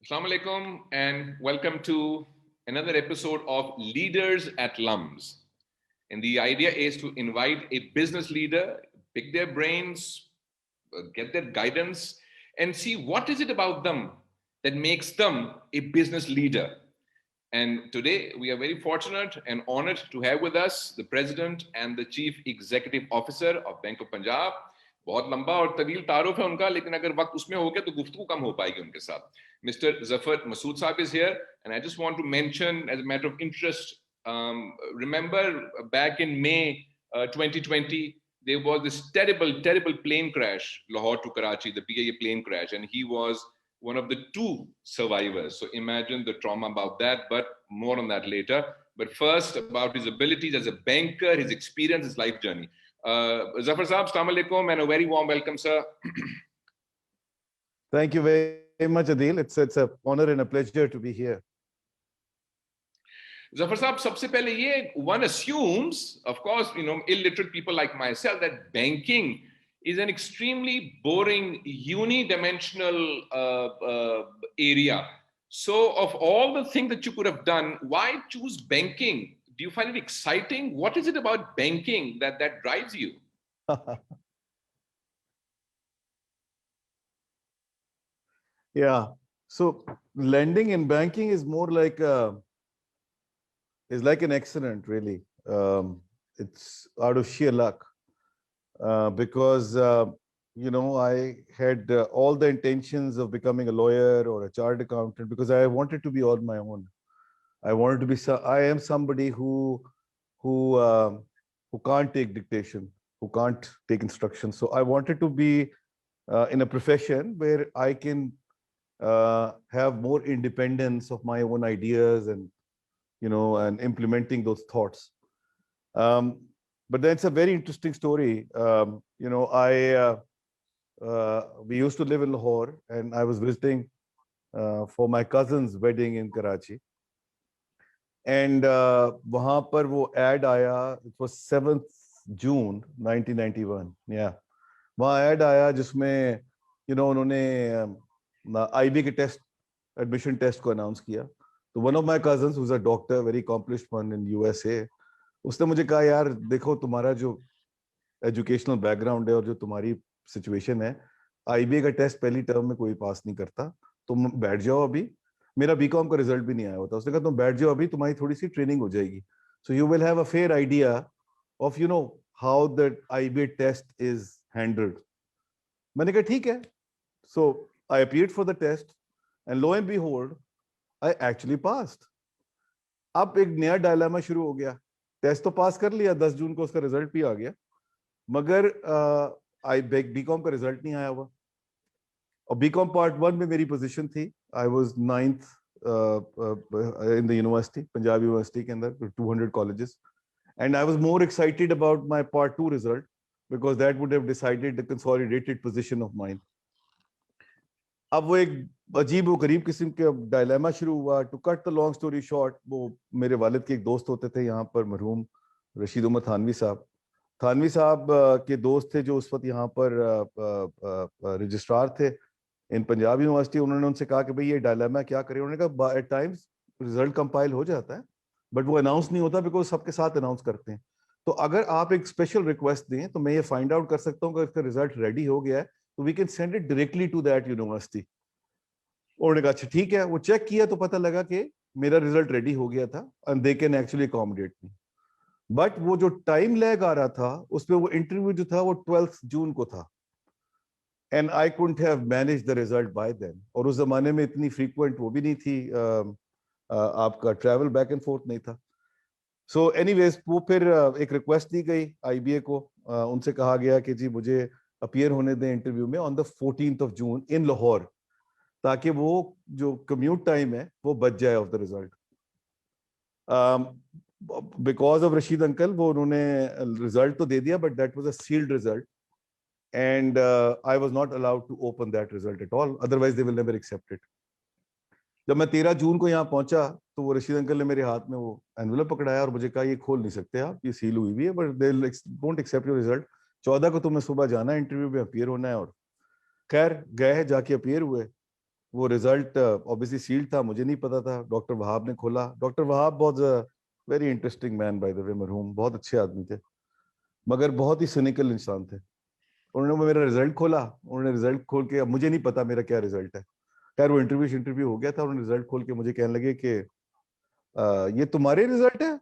Assalamu alaikum and welcome to another episode of Leaders at LUMS. And the idea is to invite a business leader, pick their brains, get their guidance, and see what is it about them that makes them a business leader. And today we are very fortunate and honored to have with us the President and the Chief Executive Officer of Bank of Punjab. बहुत लंबा और तवील तारुफ है उनका, लेकिन अगर वक्त उसमें हो गया तो गुफ्तगू कम हो पाएगी उनके साथ. Mr. Zafar Masood Saab is here, and I just want to mention, as a matter of interest, remember back in May 2020, there was this terrible plane crash, Lahore to Karachi, the BAE plane crash, and he was one of the two survivors. So imagine the trauma about that, but more on that later. But first, about his abilities as a banker, his experience, his life journey. Zafar Saab, Assalamu alaikum, and a very warm welcome, sir. Thank you very much, Adil. It's an honor and a pleasure to be here. Zafar Saab, sabse pehle ye, one assumes, of course, illiterate people like myself, that banking is an extremely boring, unidimensional area. So of all the things that you could have done, why choose banking? Do you find it exciting? What is it about banking that drives you? Yeah. So lending in banking is more like an accident, really. It's out of sheer luck. Because I had all the intentions of becoming a lawyer or a chartered accountant because I wanted to be on my own. I wanted to be. I am somebody who can't take dictation, who can't take instruction. So I wanted to be in a profession where I can have more independence of my own ideas and and implementing those thoughts. But that's a very interesting story. We used to live in Lahore, and I was visiting for my cousin's wedding in Karachi. And वहाँ पर वो ad आया. It was 7th June 1991. Yeah, वहाँ ad आया जिसमें उन्होंने IB के test, admission test को अनाउंस किया. तो one of my cousins, who's a doctor, very accomplished one in USA, उसने मुझे कहा, यार देखो तुम्हारा जो एजुकेशनल बैकग्राउंड है और जो तुम्हारी सिचुएशन है, IBA का टेस्ट पहली टर्म में कोई पास नहीं करता, तुम बैठ जाओ अभी. मेरा बीकॉम का रिजल्ट भी नहीं आया होता. उसने कहा तुम बैठ जाओ अभी, तुम्हारी थोड़ी सी ट्रेनिंग हो जाएगी. So you will have a fair idea of how that IBA test is handled. मैंने कहा ठीक है. So I appeared for the test and lo and behold I actually passed. अब एक नया डायलेमा शुरू हो गया. टेस्ट तो पास कर लिया, 10 जून को उसका रिजल्ट भी आ गया, मगर बीकॉम का रिजल्ट नहीं आया हुआ. और बीकॉम पार्ट 1 में मेरी पोजीशन थी. I was 9th in the university, Punjab university के अंदर 200 colleges, and I was more excited about my part 2 result because that would have decided the consolidated position of mine. अब वो एक अजीब व गरीब किस्म के डायलेमा शुरू हुआ. To cut the long story short, वो मेरे वालिद के एक दोस्त होते थे यहाँ पर, मरहूम रशीद उमर थानवी साहब. थानवी साहब के दोस्त थे जो उस वक्त यहाँ पर रजिस्ट्रार थे इन पंजाब यूनिवर्सिटी. उन्होंने उनसे कहा कि भाई ये डायलेमा क्या करें. उन्होंने कहा एट टाइम्स रिजल्ट कंपाइल हो जाता है बट वो अनाउंस नहीं होता बिकॉज सबके साथ अनाउंस करते हैं. तो अगर आप एक स्पेशल रिक्वेस्ट दें तो मैं ये फाइंड आउट कर सकता हूँ कि इसका रिजल्ट रेडी हो गया है, तो we can send it directly to that university. उन्होंने कहा अच्छा ठीक है. वो चेक किया तो पता लगा कि मेरा रिजल्ट रेडी हो गया था and they can actually accommodate me. But वो जो टाइम लैग आ रहा था उसमें वो इंटरव्यू जो था वो 12th जून को था, and I couldn't have manage the result by then. और उस जमाने में इतनी फ्रीक्वेंट वो भी नहीं थी, आपका ट्रैवल बैक एंड फोर्थ नहीं था. सो एनीवेज वो फिर एक रिक्वेस्ट दी गई IBA को. उनसे कहा गया कि जी मुझे अपीयर होने दें इंटरव्यू में on the 14th of June in Lahore, ताकि वो जो कम्यूट टाइम है वो बच जाए of the result. Because of Rashid uncle वो उन्होंने रिजल्ट तो दे दिया but that was a sealed result and I was not allowed to open that result at all, otherwise they will never accept it. जब मैं 13 जून को यहाँ पहुंचा तो वो रशीद अंकल ने मेरे हाथ में वो एनवेलप पकड़ाया और मुझे कहा ये खोल नहीं सकते आप, ये सील हुई हुई है but they won't accept your result. 14 को तुम्हें सुबह जाना है इंटरव्यू में, अपीयर होना है. और खैर गए, जाके अपीयर हुए. वो रिजल्ट ऑब्वियसली सील्ड था, मुझे नहीं पता था, डॉक्टर वहाब ने खोला। डॉक्टर वहाब बहुत very interesting man bye the वे, मरहूम, बहुत अच्छे आदमी थे, मगर बहुत ही सिनिकल इंसान थे। उन्होंने मेरा रिजल्ट खोला, उन्होंने रिजल्ट खोल के, अब मुझे नहीं पता मेरा क्या रिजल्ट है, खैर वो इंटरव्यू हो गया था, उन्होंने रिजल्ट खोल के मुझे कहने लगे कि ये तुम्हारे रिजल्ट है?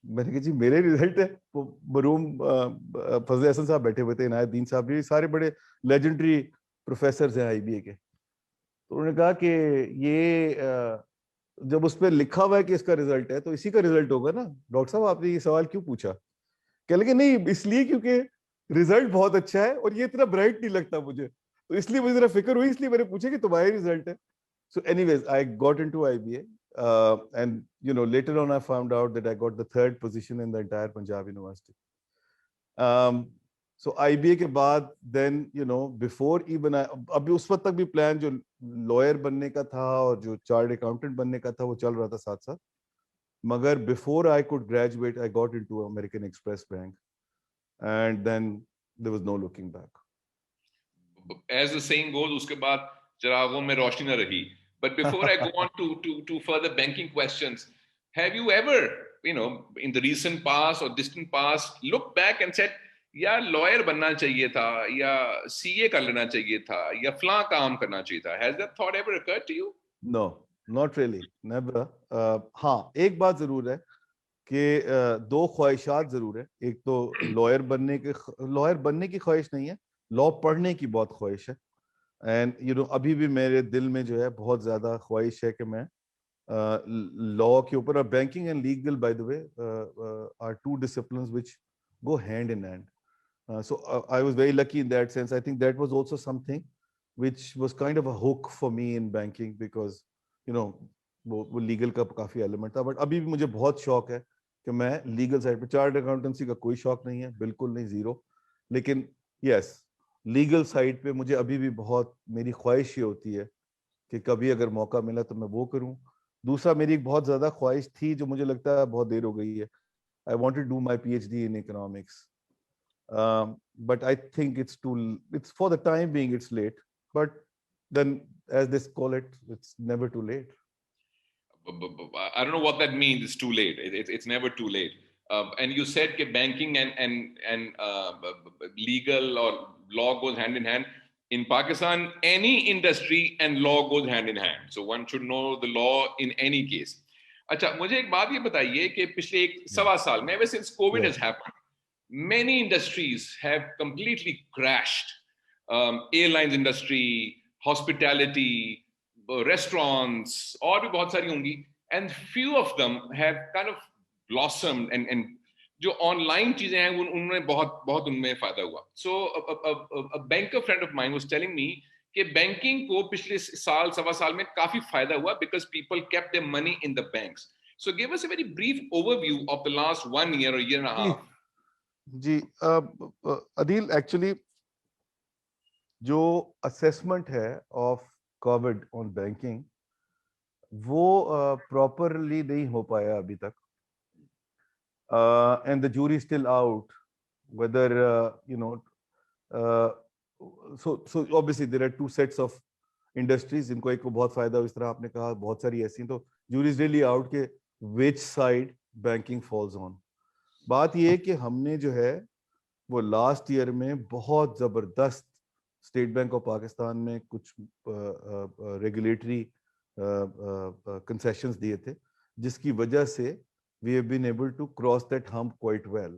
मैंने कहा जी मेरे रिजल्ट है। वो मरहूम फजल हसन साहब बैठे हुए थे, इनायत दीन साहब, ये सारे बड़े लेजेंडरी प्रोफेसर हैं आईबीए के। तो उन्होंने कहा कि ये जब उस पर लिखा हुआ है कि इसका रिजल्ट है तो इसी का रिजल्ट होगा ना, डॉक्टर साहब आपने ये सवाल क्यों पूछा? कह लगे नहीं, इसलिए क्योंकि रिजल्ट बहुत अच्छा है और ये इतना ब्राइट नहीं लगता मुझे, तो इसलिए मुझे जरा फिक्र हुई, इसलिए मैंने पूछा कि तुम्हारा रिजल्ट है। So anyways, I got into IBA, and later on I found out that I got the third position in the entire Punjab University. So IBA के बाद then before even I, अभी उस वक्त तक भी प्लान जो lawyer बनने का था और जो चार्ट अकाउंटेंट बनने का था वो चल रहा था साथ साथ, मगर before I could graduate I got into American Express Bank, and then there was no looking back. As the saying goes, उसके बाद चिरागों में रोशनी न रही. But before I go on to further banking questions, have you ever, in the recent past or distant past, looked back and said, या lawyer बनना चाहिए था, या सीए कर लेना चाहिए था, या फलां काम करना चाहिए था? Has that thought ever occurred to you? No, not really, never. हाँ, एक बात जरूर है कि दो ख्वाहिशात जरूर है। एक तो लॉयर बनने की ख्वाहिश नहीं है, लॉ पढ़ने की बहुत ख्वाहिश है। एंड अभी भी मेरे दिल में जो है बहुत ज्यादा ख्वाहिश है कि मैं लॉ के ऊपर, और banking and legal by the way are two disciplines which go hand in hand. So I was very lucky in that sense. I think that was also something which was kind of a hook for me in banking because वो legal का काफी element था. But अभी भी मुझे बहुत शौक है कि मैं लीगल साइड पे, चार्ट अकाउंटेंसी का कोई शौक नहीं है, बिल्कुल नहीं, जीरो. लेकिन यस, लीगल साइड पे मुझे अभी भी बहुत, मेरी ख्वाहिश ये होती है कि कभी अगर मौका मिला तो मैं वो करूं. दूसरा, मेरी एक बहुत ज्यादा ख्वाहिश थी जो मुझे लगता है बहुत देर हो गई है. I wanted to do my PhD in economics. But I think it's for the time being, it's late. But then, as they call it, it's never too late. I don't know what that means. It's too late. It's never too late. And you said that banking and legal or law goes hand in hand. In Pakistan, any industry and law goes hand in hand. So one should know the law in any case. अच्छा, मुझे एक बात ये बताइए कि पिछले एक सवा साल में, ever since COVID has happened, many industries have completely crashed. Airlines industry, hospitality, restaurants, और भी बहुत सारी होंगी, and few of them have kind of blossomed, and जो ऑनलाइन चीजें हैं उनमें बहुत बहुत उनमें फायदा हुआ. So a banker friend of mine was telling me कि बैंकिंग को पिछले साल सवा साल में काफी फायदा हुआ because people kept their money in the banks. So give us a very brief overview of the last 1 year or year and a half. जी, अदील, एक्चुअली जो असेसमेंट है ऑफ कोविड ऑन बैंकिंग वो प्रॉपरली नहीं हो पाया अभी तक. And the jury is still out whether so obviously there are two sets of industries जिनको एक को बहुत फायदा हो, इस तरह आपने कहा, बहुत सारी ऐसी, तो jury is really out के which side banking falls on. बात ये है कि हमने जो है वो लास्ट ईयर में बहुत जबरदस्त स्टेट बैंक ऑफ पाकिस्तान में कुछ रेगुलेटरी कंसेशंस दिए थे, जिसकी वजह से we have been able to cross that hump quite well.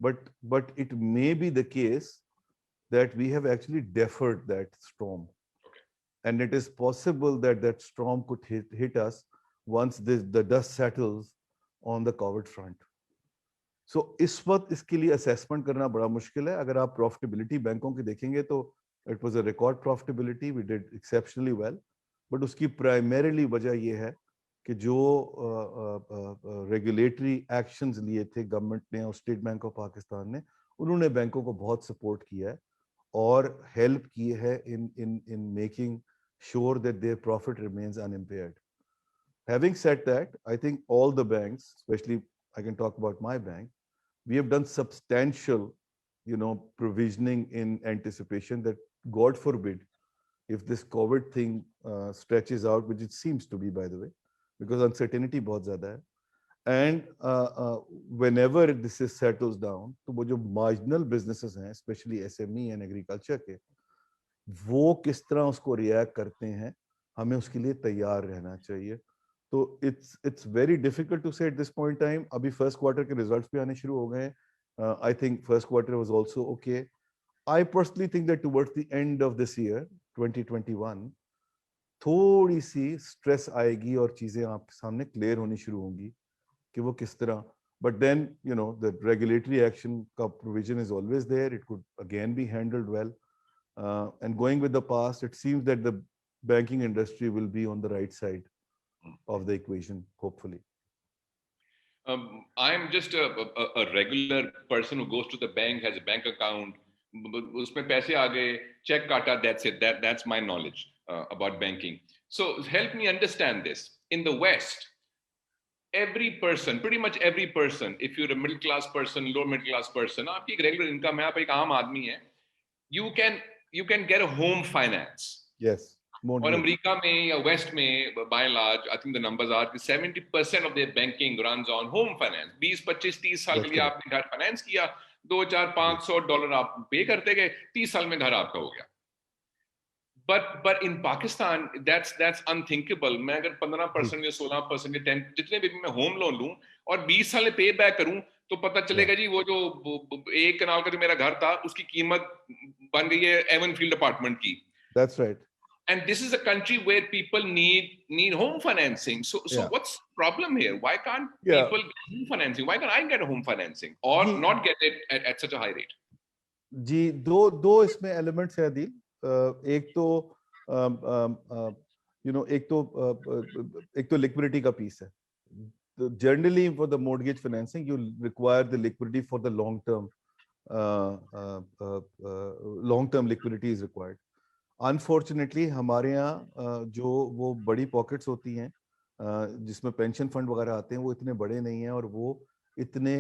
But it may be the case that we have actually deferred that storm, and it is possible that that storm could hit us once the dust settles on the COVID front. So इस वक्त इसके लिए assessment करना बड़ा मुश्किल है. अगर आप प्रॉफिटेबिलिटी बैंकों की देखेंगे तो it was a record profitability, we did exceptionally well. But उसकी प्राइमरीली वजह यह है कि जो रेगुलेटरी एक्शंस लिए थे गवर्नमेंट ने और स्टेट बैंक ऑफ पाकिस्तान ने, उन्होंने बैंकों को बहुत सपोर्ट किया है और हेल्प की है in making sure that their profit remains unimpaired. Having said that, I think all the banks, especially I can talk about my bank, we have done substantial, provisioning in anticipation that, God forbid, if this COVID thing stretches out, which it seems to be, by the way, because uncertainty बहुत ज़्यादा है. And whenever this is settles down, तो वो जो marginal businesses हैं, especially SME and agriculture के, वो किस तरह उसको react करते हैं, हमें उसके लिए तैयार रहना चाहिए. तो it's very difficult to say at this point in time. अभी first quarter के results भी आने शुरू हो गए हैं. I think first quarter was also okay. I personally think that towards the end of this year, 2021, थोड़ी सी stress आएगी और चीजें आपके सामने clear होनी शुरू होंगी कि वो किस तरह. But then, you know, the regulatory action का provision is always there. It could again be handled well. And going with the past, it seems that the banking industry will be on the right side of the equation, hopefully. I'm just a regular person who goes to the bank, has a bank account. उसमें पैसे आ गए, check काटा, that's it. That's my knowledge about banking. So help me understand this. In the West, every person, pretty much every person, if you're a middle class person, lower middle class person, आपकी एक regular income है, आप एक आम आदमी है, you can get a home finance. Yes. और America में या वेस्ट में by and large, I think the numbers are 70% of their banking runs on home finance. 20, 25, 30 साल के लिए आपने घर फाइनेंस किया, 2, 4, $500 आप पे करते गए, 30 साल में घर आपका हो गया. But in Pakistan, that's unthinkable. मैं अगर 15% या 16% या 10 जितने भी मैं होम लोन लूं और 20 साल में पे बैक करूं, तो पता चलेगा जी वो जो एक कनाल का जो मेरा घर था, उसकी कीमत बन गई है एवनफील्ड अपार्टमेंट की. That's right. And this is a country where people need home financing. So what's the problem here? Why can't people get home financing? Why can't I get a home financing or not get it at such a high rate? जी, दो इसमें elements है आदिल. एक तो you know, एक तो liquidity का piece है. Generally for the mortgage financing, you require the liquidity for the long term. Long term liquidity is required. Unfortunately, हमारे यहाँ जो वो बड़ी पॉकेट्स होती हैं जिसमें पेंशन फंड वगैरह आते हैं, वो इतने बड़े नहीं हैं और वो इतने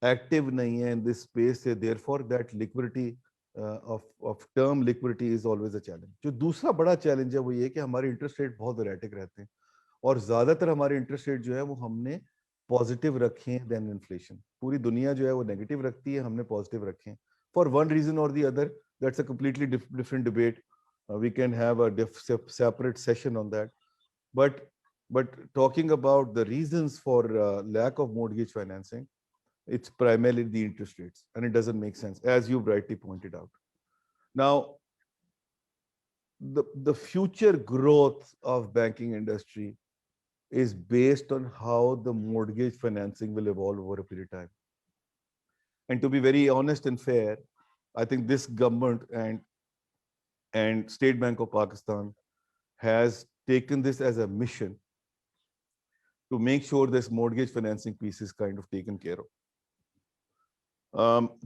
एक्टिव नहीं है इन दिस स्पेस से. Therefore that liquidity of term liquidity is always a challenge. जो दूसरा बड़ा चैलेंज है वो ये कि हमारे इंटरेस्ट रेट बहुत एरेटिक रहते हैं और ज्यादातर हमारे इंटरेस्ट रेट जो है वो हमने पॉजिटिव रखे हैं देन इन्फ्लेशन. पूरी दुनिया जो है वो नेगेटिव रखती है, हमने पॉजिटिव रखे हैं फॉर वन रीजन और the other. That's a completely different debate. We can have a separate session on that. But talking about the reasons for lack of mortgage financing, it's primarily the interest rates, and it doesn't make sense, as you rightly pointed out. Now, the future growth of banking industry is based on how the mortgage financing will evolve over a period of time. And to be very honest and fair, I think this government and State Bank of Pakistan has taken this as a mission to make sure this mortgage financing piece is kind of taken care of.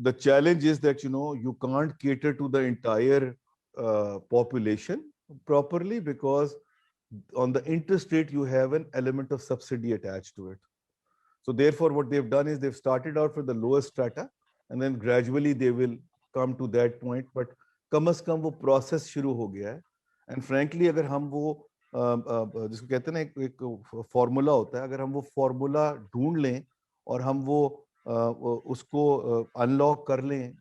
The challenge is that, you know, you can't cater to the entire population properly because on the interest rate, you have an element of subsidy attached to it. So therefore, what they've done is they've started out for the lowest strata and then gradually they will come to that point. But कम से कम वो process शुरू हो गया है. And frankly अगर हम वो जिसको कहते हैं ना एक फॉर्मूला होता है, अगर हम वो फॉर्मूला ढूंढ लें और हम वो उसको अनलॉक कर लें,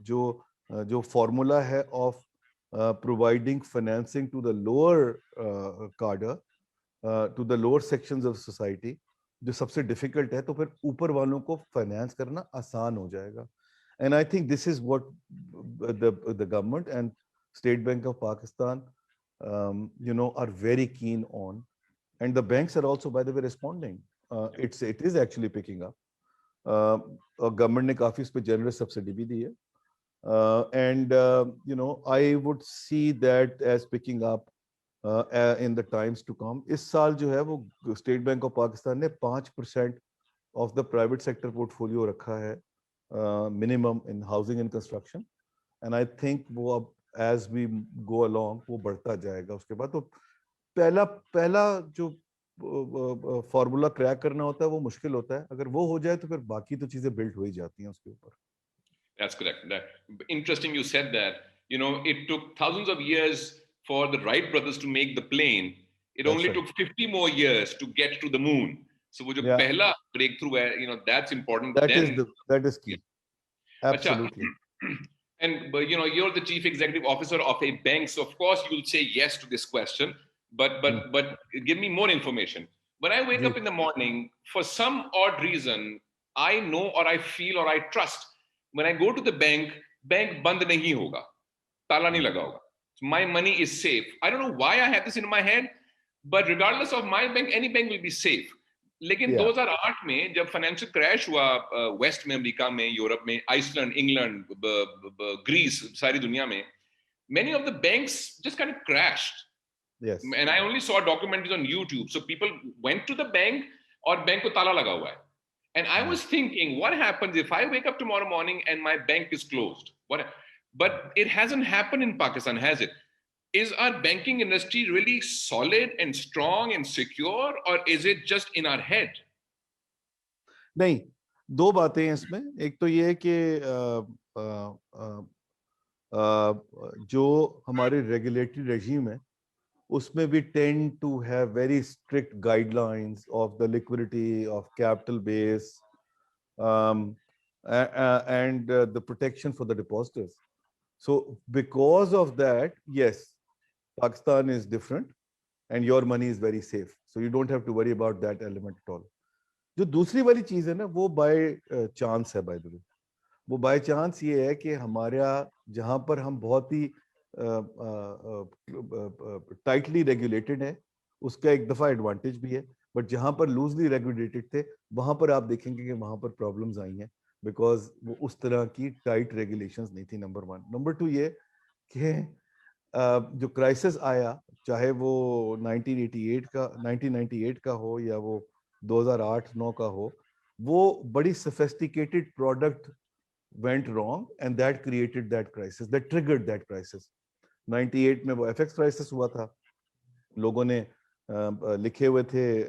जो फॉर्मूला है of providing financing to the lower cadre, to the lower sections of society, जो सबसे डिफिकल्ट है, तो फिर ऊपर वालों को फाइनेंस करना आसान हो जाएगा. And I think this is what the government and State Bank of Pakistan, you know, are very keen on, and the banks are also, by the way, responding. It is actually picking up. Government ने काफी इस पे generous subsidy भी दी है, and you know, I would see that as picking up in the times to come. इस साल जो है वो State Bank of Pakistan ने 5% of the private sector portfolio रखा है minimum in housing and construction, and I think वो अब as we go along वो बढ़ता जाएगा. उसके बाद तो पहला जो फॉर्मूला क्रैक करना होता है वो मुश्किल होता है. अगर वो हो जाए तो फिर बाकी तो चीजें बिल्ड हो ही जाती हैं उसके ऊपर. That's correct. Interesting you said that. You know, it took thousands of years for the Wright brothers to make the plane, it That's only right. took 50 more years to get to the moon. So wo jo Yeah, pehla breakthrough hai, that's important. that is key. Acha. Absolutely. And you're the chief executive officer of a bank, so of course you'll say yes to this question. But Hmm. give me more information. When I wake ji. up in the morning, for some odd reason, I know or I feel or I trust. When I go to the bank band nahi hoga, tala nahi laga hoga. So my money is safe. I don't know why I have this in my head, but regardless of my bank, any bank will be safe. लेकिन Yeah. 2008 में जब financial crash हुआ waste में, America में, Europe में, Iceland, England, Greece, सारी दुनिया में, many of the banks just kind of crashed. Yes. And I only saw documentaries on YouTube. So people went to the bank और बैंक को ताला लगा हुआ है. And I was thinking, what happens if I wake up tomorrow morning and my bank is closed? But it hasn't happened in Pakistan, has it? Is our banking industry really solid and strong and secure, or is it just in our head? नहीं, दो बातें हैं इसमें. एक तो ये है कि जो हमारे रेगुलेटरी रेजीम है उसमें we tend to have very strict guidelines of the liquidity of capital base, and the protection for the depositors. So because of that, yes, Pakistan is different and your money is very safe. So you don't have to worry about that element at all. जो दूसरी वाली चीज है ना, वो by chance है. Bye the वे, वो by chance ये है कि हमारे जहां पर हम बहुत ही टाइटली रेगुलेटेड है, उसका एक दफा एडवांटेज भी है. बट जहां पर लूजली रेगुलेटेड थे, वहां पर आप देखेंगे कि वहां पर प्रॉब्लम्स आई हैं, बिकॉज वो उस तरह की टाइट रेगुलेशंस नहीं थी. Number one. नंबर टू ये कि जो क्राइसिस आया, चाहे वो 1998 का हो या वो 2008-9 का हो, वो बड़ी sophisticated product went wrong and that created that crisis, that triggered that crisis. 98 में वो FX crisis हुआ था. लोगों ने लिखे हुए थे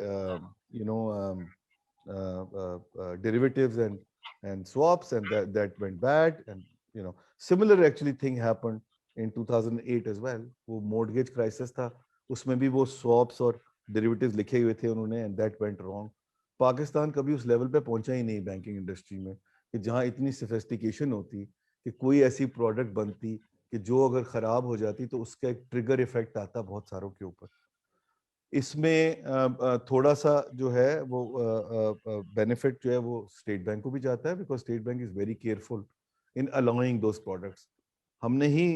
derivatives and swaps, and that went bad. And similar actually thing happened in 2008 as well. वो mortgage crisis था, उसमें भी वो swaps और derivatives लिखे हुए थे उन्होंने, and that went wrong. Pakistan कभी उस लेवल पे पहुंचा ही नहीं बैंकिंग इंडस्ट्री में कि जहां इतनी सोफिस्टिकेशन होती कि कोई ऐसी प्रोडक्ट बनती कि जो अगर खराब हो जाती तो उसका एक ट्रिगर इफेक्ट आता बहुत सारों के ऊपर. इसमें थोड़ा सा जो है वो बेनिफिट जो है वो स्टेट बैंक को भी जाता है, because state bank is very careful in allowing those products. हमने ही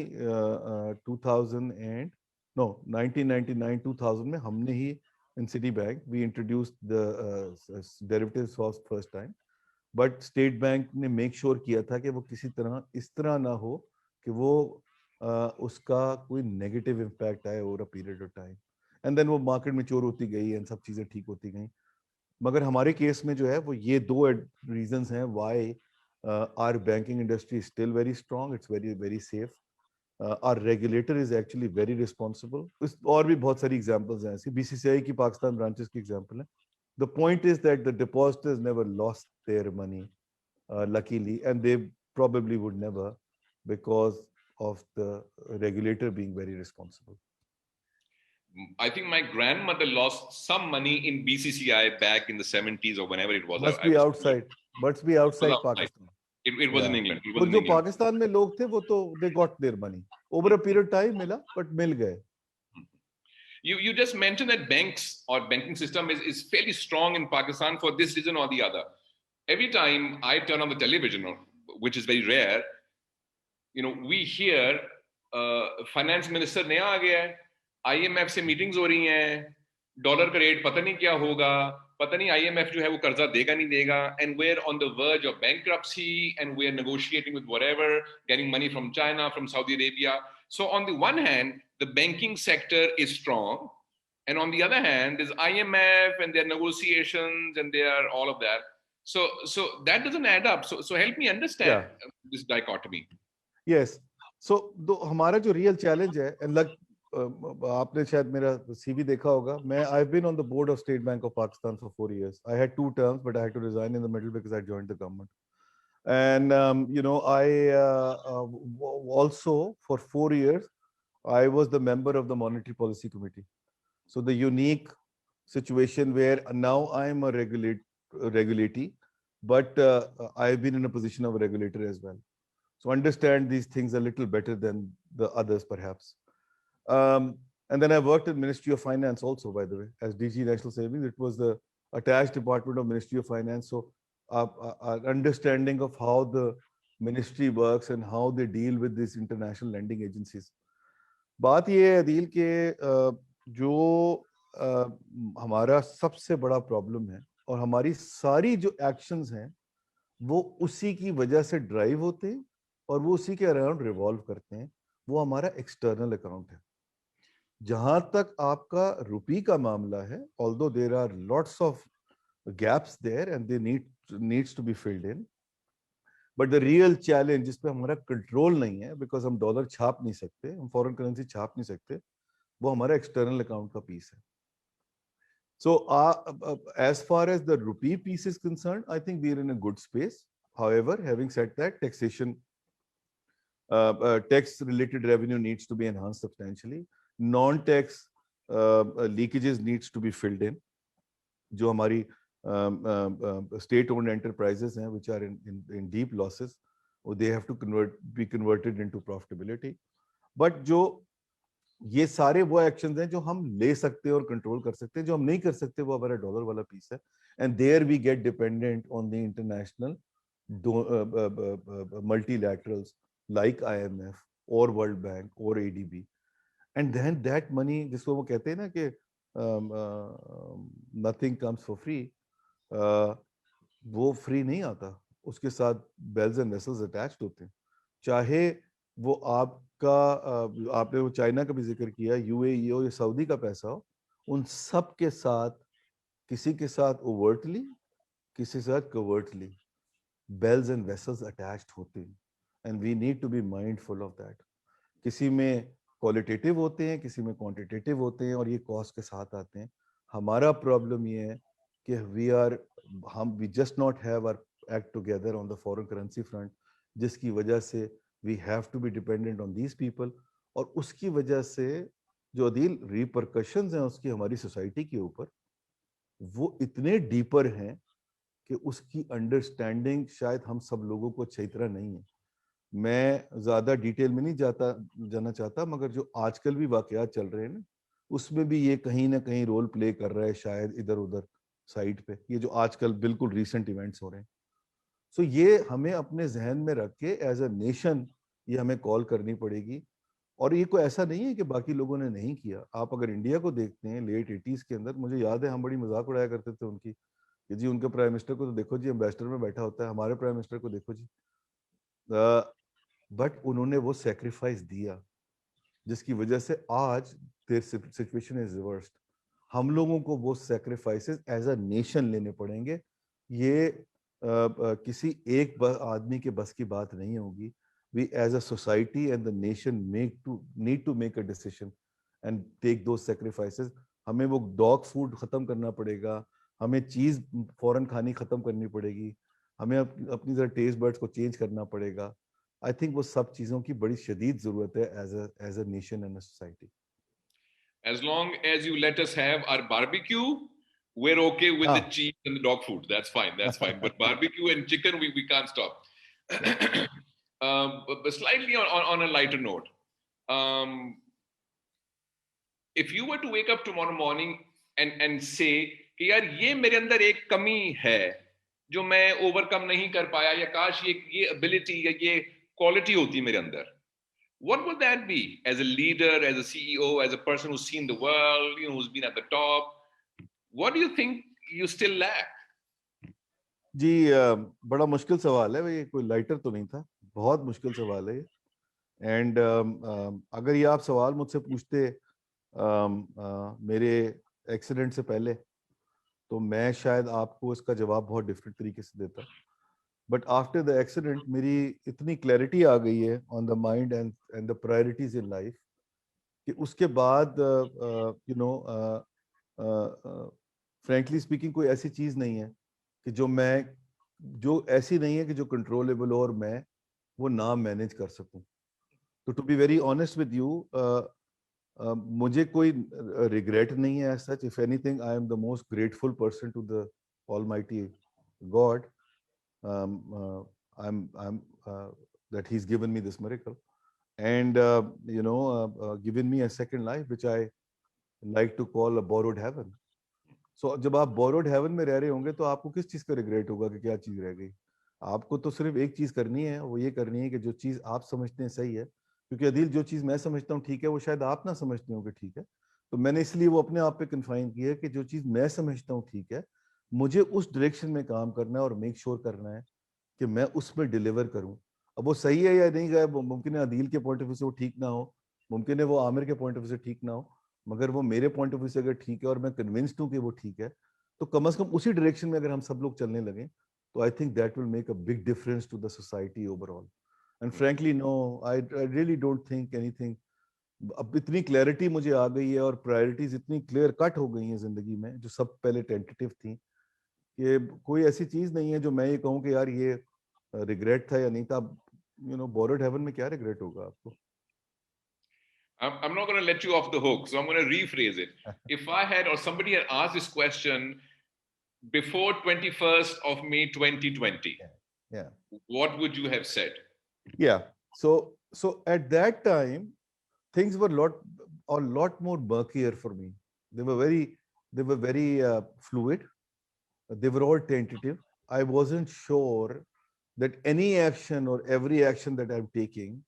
2000 एंड नो 1999-2000 में हमने ही in Citibank we introduced the derivative swaps first time, but State Bank ने make sure किया था कि वो किसी तरह इस तरह ना हो कि वो उसका कोई negative impact आए over a period of time, and then वो market mature होती गई and सब चीजें ठीक होती गई. मगर हमारे केस में जो है वो ये दो reasons हैं why our banking industry is still very strong. It's very very safe. Our regulator is actually very responsible. और भी बहुत सारी examples हैं ऐसी. BCCI की पाकिस्तान branches की example है. The point is that the depositors never lost their money, luckily, and they probably would never, because of the regulator being very responsible. I think my grandmother lost some money in BCCI back in the 70s or whenever it was. Must be outside Pakistan. It was in England. It was और in जो England. Pakistan में लोग थे वो तो they got their money over a period of time मिला, but मिल गए. You just mentioned that banks or banking system is fairly strong in Pakistan for this reason or the other. Every time I turn on the television, which is very rare, we hear finance minister नया आ गया है, IMF से meetings हो रही हैं, dollar का rate पता नहीं क्या होगा, पता नहीं IMF जो है वो कर्जा देगा नहीं देगा, and we're on the verge of bankruptcy and we're negotiating with whatever, getting money from China, from Saudi Arabia. So on the one hand, the banking sector is strong, and on the other hand, there's IMF and their negotiations and their all of that. So that doesn't add up. So help me understand this dichotomy. Yes. So हमारा जो real challenge है, and like आपने शायद मेरा CV देखा होगा, मैं I've been on the board of State Bank of Pakistan for 4 years. I had 2 terms, but I had to resign in the middle because I joined the government. And I also for 4 years I was the member of the Monetary Policy Committee. So the unique situation where now I am a regulatee, but I've been in a position of a regulator as well. So understand these things a little better than the others, perhaps. And then I worked in Ministry of Finance also, by the way, as DG National Savings. It was the attached department of Ministry of Finance. So our understanding of how the ministry works and how they deal with these international lending agencies. बात ये है अदील के जो हमारा सबसे बड़ा problem है और हमारी सारी जो एक्शंस हैं वो उसी की वजह से ड्राइव होते हैं और वो उसी के अराउंड रिवॉल्व करते हैं, वो हमारा एक्सटर्नल अकाउंट है। जहां तक आपका रुपी का मामला है, although there are lots of gaps there and they needs to be filled in, but the real challenge जिस पे हमारा कंट्रोल नहीं है, बिकॉज हम डॉलर छाप नहीं सकते, हम फॉरेन करेंसी छाप नहीं सकते, वो हमारा एक्सटर्नल अकाउंट का पीस है। So as far as the rupee piece is concerned, I think we are in a good space. However, having said that, taxation, tax-related revenue needs to be enhanced substantially. Non-tax leakages needs to be filled in. जो हमारी state-owned enterprises हैं, which are in deep losses, they have to be converted into profitability. But जो ये सारे वो actions हैं जो हम ले सकते हैं और कंट्रोल कर सकते हैं, जो हम नहीं कर सकते वो हमारा डॉलर वाला पीस है, and there we get dependent on the international multilaterals like IMF or World Bank or ADB, and then that money, जिसको वो कहते हैं ना कि nothing comes for free, वो फ्री नहीं आता, उसके साथ bells and whistles attached होते हैं, चाहे वो आपका आपने वो चाइना का भी जिक्र किया, यूएई हो या सऊदी का पैसा हो, उन सब के साथ किसी के साथ ओवर्टली, किसी के साथ covertly bells and vessels attached होते हैं, and we need to be mindful of that. किसी में क्वालिटेटिव होते हैं, किसी में क्वांटिटेटिव होते हैं, और ये कॉस्ट के साथ आते हैं। हमारा प्रॉब्लम ये है कि we just not have our act together on the foreign currency front, जिसकी वजह से we have to be dependent on these people, और उसकी वजह से जो अदील रिपरकशंस हैं उसकी हमारी सोसाइटी के ऊपर, वो इतने डीपर हैं कि उसकी अंडरस्टैंडिंग शायद हम सब लोगों को अच्छी तरह नहीं है। मैं ज्यादा डिटेल में नहीं जाना चाहता, मगर जो आजकल भी वाकयात चल रहे हैं ना, उसमें भी ये कहीं ना कहीं रोल प्ले कर रहा है शायद इधर उधर साइड पे, ये जो आजकल बिल्कुल रीसेंट इवेंट्स हो रहे हैं। सो ये हमें अपने जहन में रख के एज अ नेशन ये हमें कॉल करनी पड़ेगी। और ये कोई ऐसा नहीं है कि बाकी लोगों ने नहीं किया। आप अगर इंडिया को देखते हैं लेट 80s के अंदर, मुझे याद है हम बड़ी मजाक उड़ाया करते थे उनकी कि जी उनके प्राइम मिनिस्टर को तो देखो जी एम्बेसडर में बैठा होता है, हमारे प्राइम मिनिस्टर को देखो जी। बट उन्होंने वो सेक्रीफाइस दिया जिसकी वजह से आज देयर सिचुएशन इज रिवर्स्ड। हम लोगों को वो सेक्रीफाइसेस एज अ नेशन लेने पड़ेंगे। ये किसी एक आदमी के बस की बात नहीं होगी। We as a society and the nation need to make a decision and take those sacrifices. हमें वो डॉग फूड खत्म करना पड़ेगा, हमें चीज फौरन खानी खत्म करनी पड़ेगी, हमें अपनी जरा टेस्ट बर्ड्स को चेंज करना पड़ेगा। आई थिंक वो सब चीजों की बड़ी शदीद जरूरत है as a nation and a society. As long as you let us have our barbecue, we're okay with the cheese and the dog food. That's fine. That's fine. But barbecue and chicken, we can't stop. But slightly on a lighter note, if you were to wake up tomorrow morning and say कि यार ये मेरे अंदर एक कमी है जो मैं ओवरकम नहीं कर पाया, या काश ये एबिलिटी या ये क्वालिटी होती मेरे अंदर, what would that be as a leader, as a CEO, as a person who's seen the world, who's been at the top? What do you think you still lack? जी बड़ा मुश्किल सवाल है, ये कोई लाइटर तो नहीं था, बहुत मुश्किल सवाल है। एंड अगर ये आप सवाल मुझसे पूछते मेरे एक्सीडेंट से पहले, तो मैं शायद आपको इसका जवाब बहुत डिफरेंट तरीके से देता। बट आफ्टर द एक्सीडेंट मेरी इतनी क्लैरिटी आ गई है on the mind and the priorities in life कि उसके बाद यू नो फ्रैंकली स्पीकिंग कोई ऐसी चीज नहीं है कि जो ऐसी नहीं है कि जो कंट्रोलेबल हो और मैं वो ना मैनेज कर सकूं। तो to be very honest with you, मुझे कोई रिग्रेट नहीं है as such. If anything, I am the most grateful person to the Almighty God. I'm that He's given me this miracle, and given me a second life, which I like to call a borrowed heaven. So जब आप borrowed heaven में रह रहे होंगे तो आपको किस चीज का रिग्रेट होगा कि क्या चीज रह गई? आपको तो सिर्फ एक चीज करनी है, वो ये करनी है कि जो चीज आप समझते हैं सही है, क्योंकि अदील जो चीज मैं समझता हूँ ठीक है वो शायद आप ना समझते हो कि ठीक है, तो मैंने इसलिए वो अपने आप पे कन्फाइन किया है कि जो चीज मैं समझता हूँ ठीक है, मुझे उस डायरेक्शन में काम करना है और मेक श्योर करना है कि मैं उसमें डिलीवर करूँ. अब वो सही है या नहीं है, मुमकिन है अदील के पॉइंट ऑफ व्यू से वो ठीक ना हो, मुमकिन है वो आमिर के पॉइंट ऑफ व्यू से ठीक ना हो, मगर वो मेरे पॉइंट ऑफ व्यू से अगर ठीक है और मैं कन्विंस्ड हूँ कि वो ठीक है, तो कम से कम उसी डायरेक्शन में अगर हम सब लोग चलने लगे तो I think that will make a big difference to the society overall. And frankly no, I really don't think anything. अब इतनी क्लैरिटी मुझे आ गई है और प्रायोरिटीज इतनी क्लियर कट हो गई हैं जिंदगी में, जो सब पहले टेंटेटिव थी, कि कोई ऐसी चीज नहीं है जो मैं ये कहूँ कि यार ये रिग्रेट था या नहीं था. बोरोड हेवन में क्या रिग्रेट होगा आपको? I'm not going to let you off the hook, so I'm going to rephrase it. If I had, or somebody had asked this question before 21st of May 2020, Yeah. what would you have said? Yeah. So at that time, things were a lot more murkier for me. They were very fluid. They were all tentative. I wasn't sure that any action or every action that I'm taking,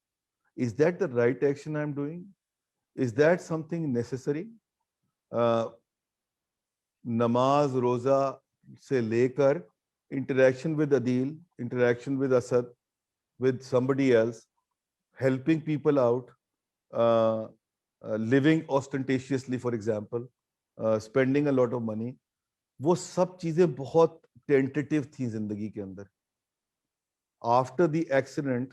is that the right action I'm doing? Is that something necessary? नमाज रोजा से लेकर interaction with Adil, interaction with Asad, with somebody else, helping people out, living ostentatiously, for example, spending a lot of money, वो सब चीजें बहुत tentative थी जिंदगी के अंदर. आफ्टर द एक्सीडेंट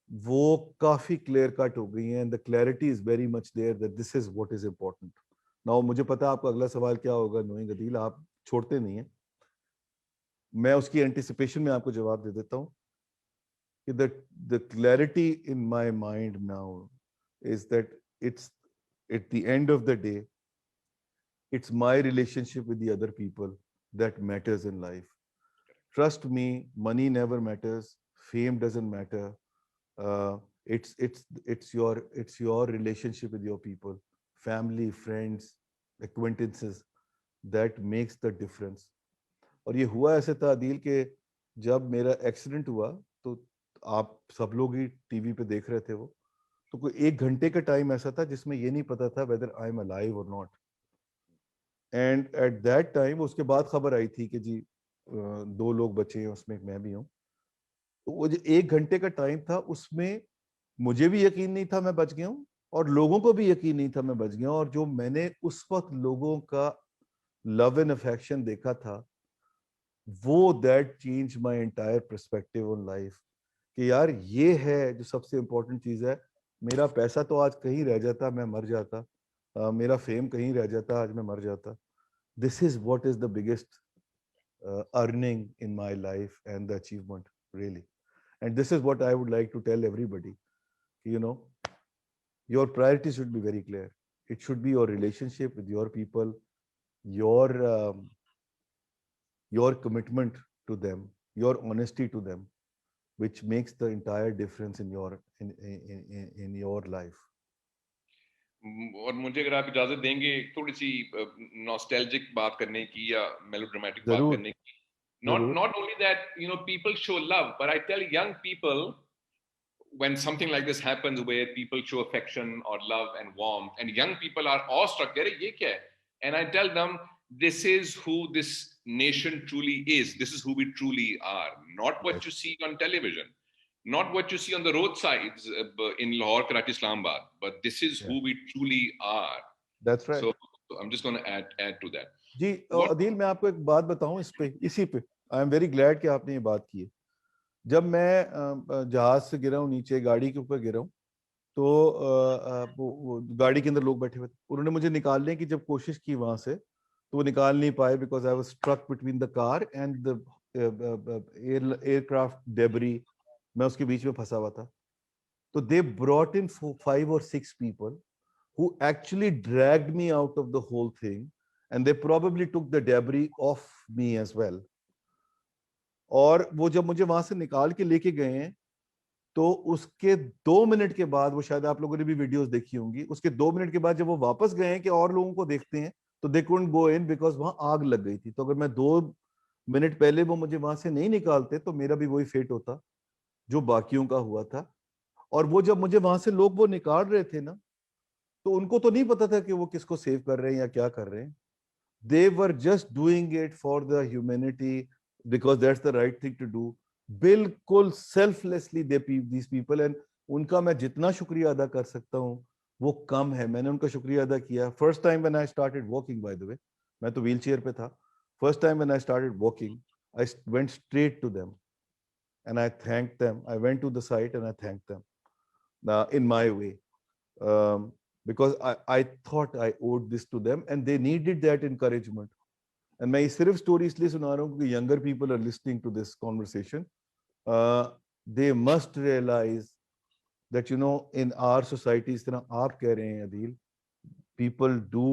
वो काफी क्लियर कट हो गई हैं, and the clarity is very much there that this is what is important. Now मुझे पता है आपका अगला सवाल क्या होगा, नोइंग अदील, आप छोड़ते नहीं हैं. मैं उसकी एंटिसिपेशन में आपको जवाब दे देता हूँ कि the clarity in my mind now is that it's eight the end of the day it's my relationship with the other people that matters in life. Trust me, money never matters, fame doesn't matter. It's your relationship with your people, family, friends, acquaintances, that makes the difference. और ये हुआ ऐसे था अदील के, जब मेरा accident हुआ तो आप सब लोग ही टीवी पे देख रहे थे वो, तो कोई 1 घंटे का टाइम ऐसा था जिसमें ये नहीं पता था वेदर आई एम अलाइव और not. And at that time उसके बाद खबर आई थी कि जी 2 लोग बचे हैं, उसमें मैं भी हूँ. तो वो जो 1 घंटे का टाइम था उसमें मुझे भी यकीन नहीं था मैं बच गया हूँ, और लोगों को भी यकीन नहीं था मैं बच गया हूँ. और जो मैंने उस वक्त लोगों का लव एंड अफेक्शन देखा था, वो that change my entire perspective on life, कि यार ये है जो सबसे इम्पोर्टेंट चीज है. मेरा पैसा तो आज कहीं रह जाता, मैं मर जाता. मेरा फेम कहीं रह जाता, आज मैं मर जाता. This is what is the biggest earning in my life and the achievement, really. And this is what I would like to tell everybody. Your priorities should be very clear. It should be your relationship with your people, your your commitment to them, your honesty to them, which makes the entire difference in your life. और मुझे अगर आप इजाजत देंगे थोड़ी सी nostalgic बात करने की या मेलोड्रामेटिक बात जरूर, करने की. जरूर. Not only that, people show love, but I tell young people, when something like this happens where people show affection or love and warmth, and young people are awestruck, ye kya hai? And I tell them, this is who this nation truly is. This is who we truly are. Not what Yes. you see on television, not what you see on the roadsides in Lahore, Karachi, Islamabad, but this is who we truly are. That's right. So I'm just going to add to that. जी अदील, मैं आपको एक बात बताऊं इसी पे I am very glad कि आपने ये बात की है. जब मैं जहाज से गिरा हूँ नीचे, गाड़ी के ऊपर गिरा हूँ, तो वो गाड़ी के अंदर लोग बैठे हुए थे. उन्होंने मुझे निकालने की जब कोशिश की वहां से, तो वो निकाल नहीं पाए, because I was struck between the car and the aircraft debris. मैं उसके बीच में फंसा हुआ था. So they brought in 5 or 6 people who actually dragged me out of the whole thing, and they probably took the debris off me as well. और वो जब मुझे वहां से निकाल के लेके गए हैं, तो उसके 2 मिनट के बाद, वो शायद आप लोगों ने भी वीडियोस देखी होंगी, उसके 2 मिनट के बाद जब वो वापस गए हैं कि और लोगों को देखते हैं, तो they couldn't go in because वहां आग लग गई थी. तो अगर मैं 2 मिनट पहले वो मुझे वहां से नहीं निकालते तो मेरा भी वही फेट होता जो बाकियों का हुआ था. और वो जब मुझे वहां से लोग वो निकाल रहे थे ना, तो उनको तो नहीं पता था कि वो किसको सेव कर रहे हैं या क्या कर रहे हैं. They were just doing it for the humanity because that's the right thing to do. बिल्कुल selflessly these people, and उनका मैं जितना शुक्रिया अदा कर सकता हूँ वो कम है. मैंने उनका शुक्रिया अदा किया. First time when I started walking, by the way, मैं तो wheelchair पे था. First time when I started walking, I went straight to them and I thanked them. I went to the site and I thanked them in my way. Because I thought I owed this to them and they needed that encouragement. And मैं ये सिर्फ story इसलिए सुना रहा हूँ क्योंकि younger people are listening to this conversation. They must realize that, you know, in our society, इस तरह आप कह रहे हैं Adeel, people do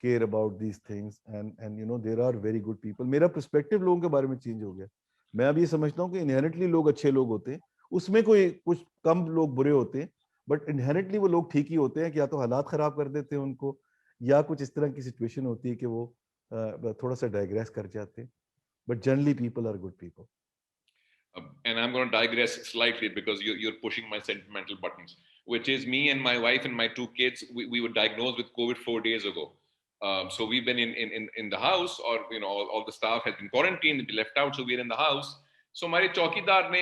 care about these things and you know there are very good people. मेरा perspective लोगों के बारे में चेंज हो गया. मैं अब ये समझता हूँ कि inherently लोग अच्छे लोग होते हैं, उसमें कोई कुछ कम लोग बुरे होते हैं, बट इनहेरेंटली वो लोग ठीक ही होते हैं कि या तो हालात खराब कर देते हैं उनको, या कुछ इस तरह की सिचुएशन होती है कि वो थोड़ा सा डाइग्रेस कर जाते हैं. But generally people are good people. And I'm going to digress slightly because you're pushing my sentimental buttons, which is me and my wife and my 2 kids. We were diagnosed with COVID 4 days ago. So we've been in the house, or you know, all the staff has been quarantined, been left out, so we're in the house. So हमारे चौकीदार ने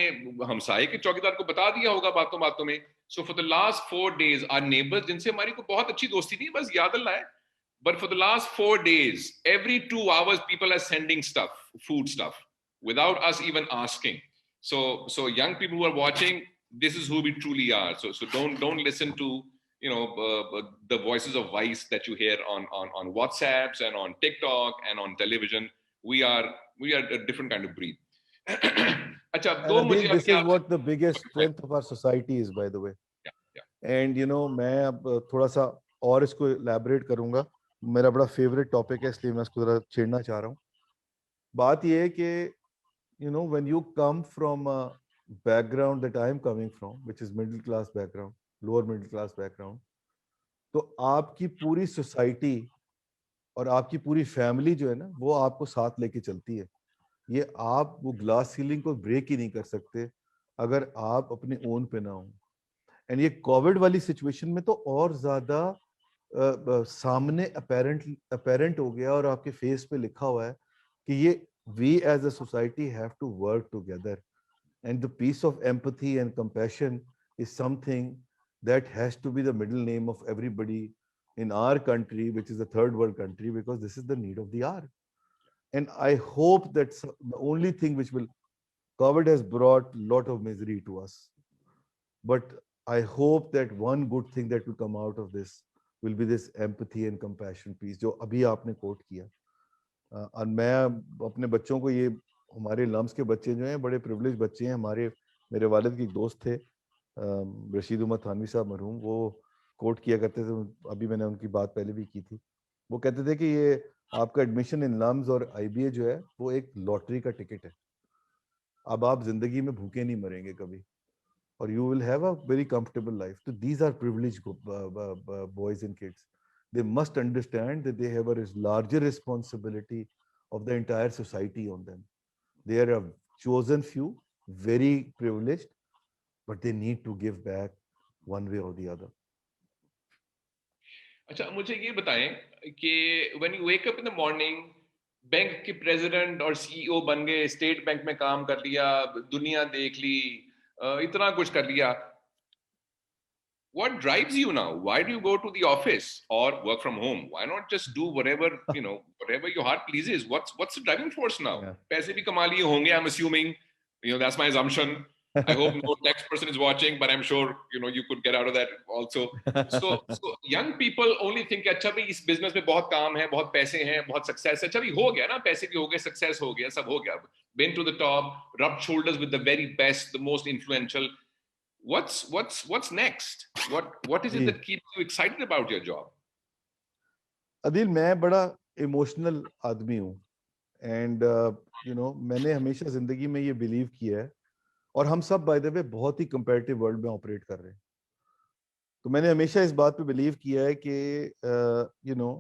हमसाये के चौकीदार को बता दिया होगा बातों बातों में. So for the last 4 days, our neighbors, जिनसे हमारी को बहुत अच्छी दोस्ती नहीं, बस याद अल्लाह है, but for the last 4 days, every 2 hours, people are sending stuff, food stuff, without us even asking. So young people who are watching, this is who we truly are. So don't listen to, you know, the voices of vice that you hear on WhatsApps and on TikTok and on television. We are a different kind of breed. अच्छा, दो मुझे this is what the biggest strength of our society is, by the way. And you know, मैं अब थोड़ा सा और इसको elaborate करूंगा. मेरा बड़ा favorite topic है, इसलिए मैं इसको जरा छेड़ना चाह रहा हूँ. बात ये है कि you know, when you come from a background that I am coming from, which is middle class background, lower middle class background, तो आपकी पूरी सोसाइटी और आपकी पूरी फैमिली जो है ना, वो आपको साथ लेके चलती है. ये आप वो ग्लास सीलिंग को ब्रेक ही नहीं कर सकते अगर आप अपने ओन पे ना हो. एंड ये कोविड वाली सिचुएशन में तो और ज्यादा सामने अपेरेंट हो गया, और आपके फेस पे लिखा हुआ है कि ये we as a society have to work together, and the piece of empathy and compassion is something that has to be the middle name of everybody in our country, which is a third world country, because this is the need of the hour. And I hope that the only thing which will, COVID has brought a lot of misery to us, but I hope that one good thing that will come out of this will be this empathy and compassion piece जो अभी आपने coat किया. और मैं अपने बच्चों को, ये हमारे लम्स के बच्चे जो हैं बड़े प्रिविलेज बच्चे हैं. मेरे वालिद के एक दोस्त थे, रशीद उमर थानवी साहब मरहूम, वो कोट किया करते थे, अभी मैंने उनकी बात पहले भी की थी. वो कहते थे कि ये आपका एडमिशन इन लम्स और आईबीए जो है वो एक लॉटरी का टिकट है. अब आप जिंदगी में भूखे नहीं मरेंगे कभी, और you will have a very comfortable life. तो these are privilege boys and kids. They must understand that they have a larger responsibility of the entire society on them. They are a chosen few, very privileged, but they need to give back one way or the other. अच्छा, मुझे ये बताएं कि when you wake up in the morning, bank के president और CEO बन गए, state bank में काम कर लिया, दुनिया देख ली, इतना कुछ कर लिया. What drives you now? Why do you go to the office or work from home? Why not just do whatever, you know, whatever your heart pleases? What's the driving force now? Yeah. पैसे भी कमा लिए होंगे, I'm assuming. You know, that's my assumption. I hope no tax person is watching, but I'm sure, you know, you could get out of that also. So young people only think, अच्छा भाई इस business में बहुत काम है, बहुत पैसे हैं, बहुत success है. अच्छा भाई हो गया ना, पैसे भी हो गए, success हो गया, सब हो गया. Been to the top, rubbed shoulders with the very best, the most influential. what's next? What is it ji that keeps you excited about your job? Adil, मैं बड़ा इमोशनल आदमी हूँ एंड मैंने हमेशा जिंदगी में ये बिलीव किया है, और हम सब बाय द वे बहुत ही कंपैरेटिव वर्ल्ड में ऑपरेट कर रहे हैं। तो मैंने हमेशा इस बात पे बिलीव किया है कि यू नो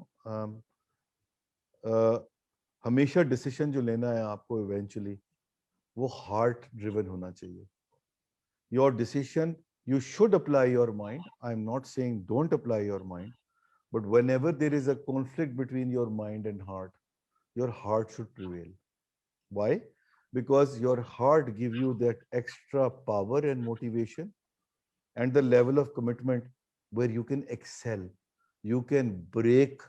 हमेशा डिसीजन जो लेना है आपको इवेंचुअली वो हार्ट ड्रिवन होना चाहिए। Your decision, you should apply your mind. I'm not saying don't apply your mind, but whenever there is a conflict between your mind and heart, your heart should prevail. Why? Because your heart give you that extra power and motivation and the level of commitment where you can excel, you can break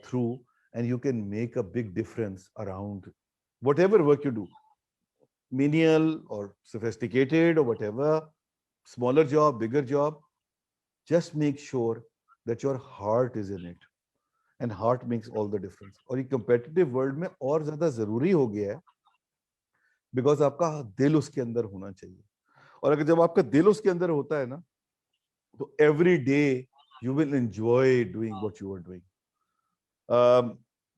through, and you can make a big difference around whatever work you do, menial or sophisticated or whatever, smaller job, bigger job. Just make sure that your heart is in it, and heart makes all the difference. और ये competitive world में और ज्यादा जरूरी हो गया है, because आपका दिल उसके अंदर होना चाहिए। और अगर जब आपका दिल उसके अंदर होता है ना, तो every day you will enjoy doing what you are doing.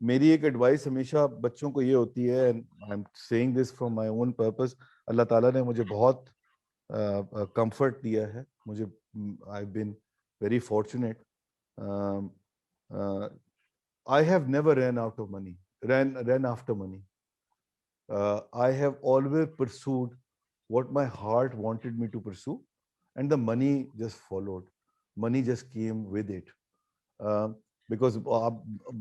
मेरी एक एडवाइस हमेशा बच्चों को ये होती है, and I am saying this from my own purpose. अल्लाह ताला ने मुझे बहुत कंफर्ट दिया है, मुझे I been very fortunate. I have never ran after money. I have always pursued what my heart wanted me to pursue, and the money just followed. Money just came with it. Because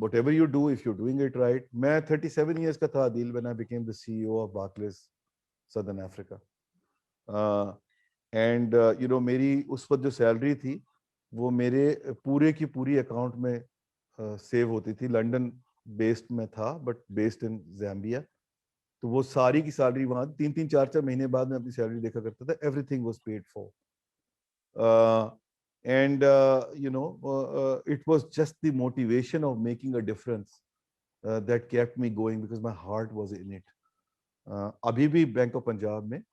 whatever you do, if you're doing it right. मैं 37 years का था Adil when I became the CEO of Barclays Southern Africa. And मेरी उस वक्त जो salary थी वो मेरे पूरे की पूरी अकाउंट में सेव होती थी। लंदन बेस्ड में था, बट बेस्ड इन ज़ाम्बिया। तो वो सारी की सैलरी वहाँ 3-3 4-4 महीने बाद मैं अपनी सैलरी देखा करता था। Everything was paid for, and it was just the motivation of making a difference that kept me going, because my heart was in it. Abhi bhi Bank of Punjab mein,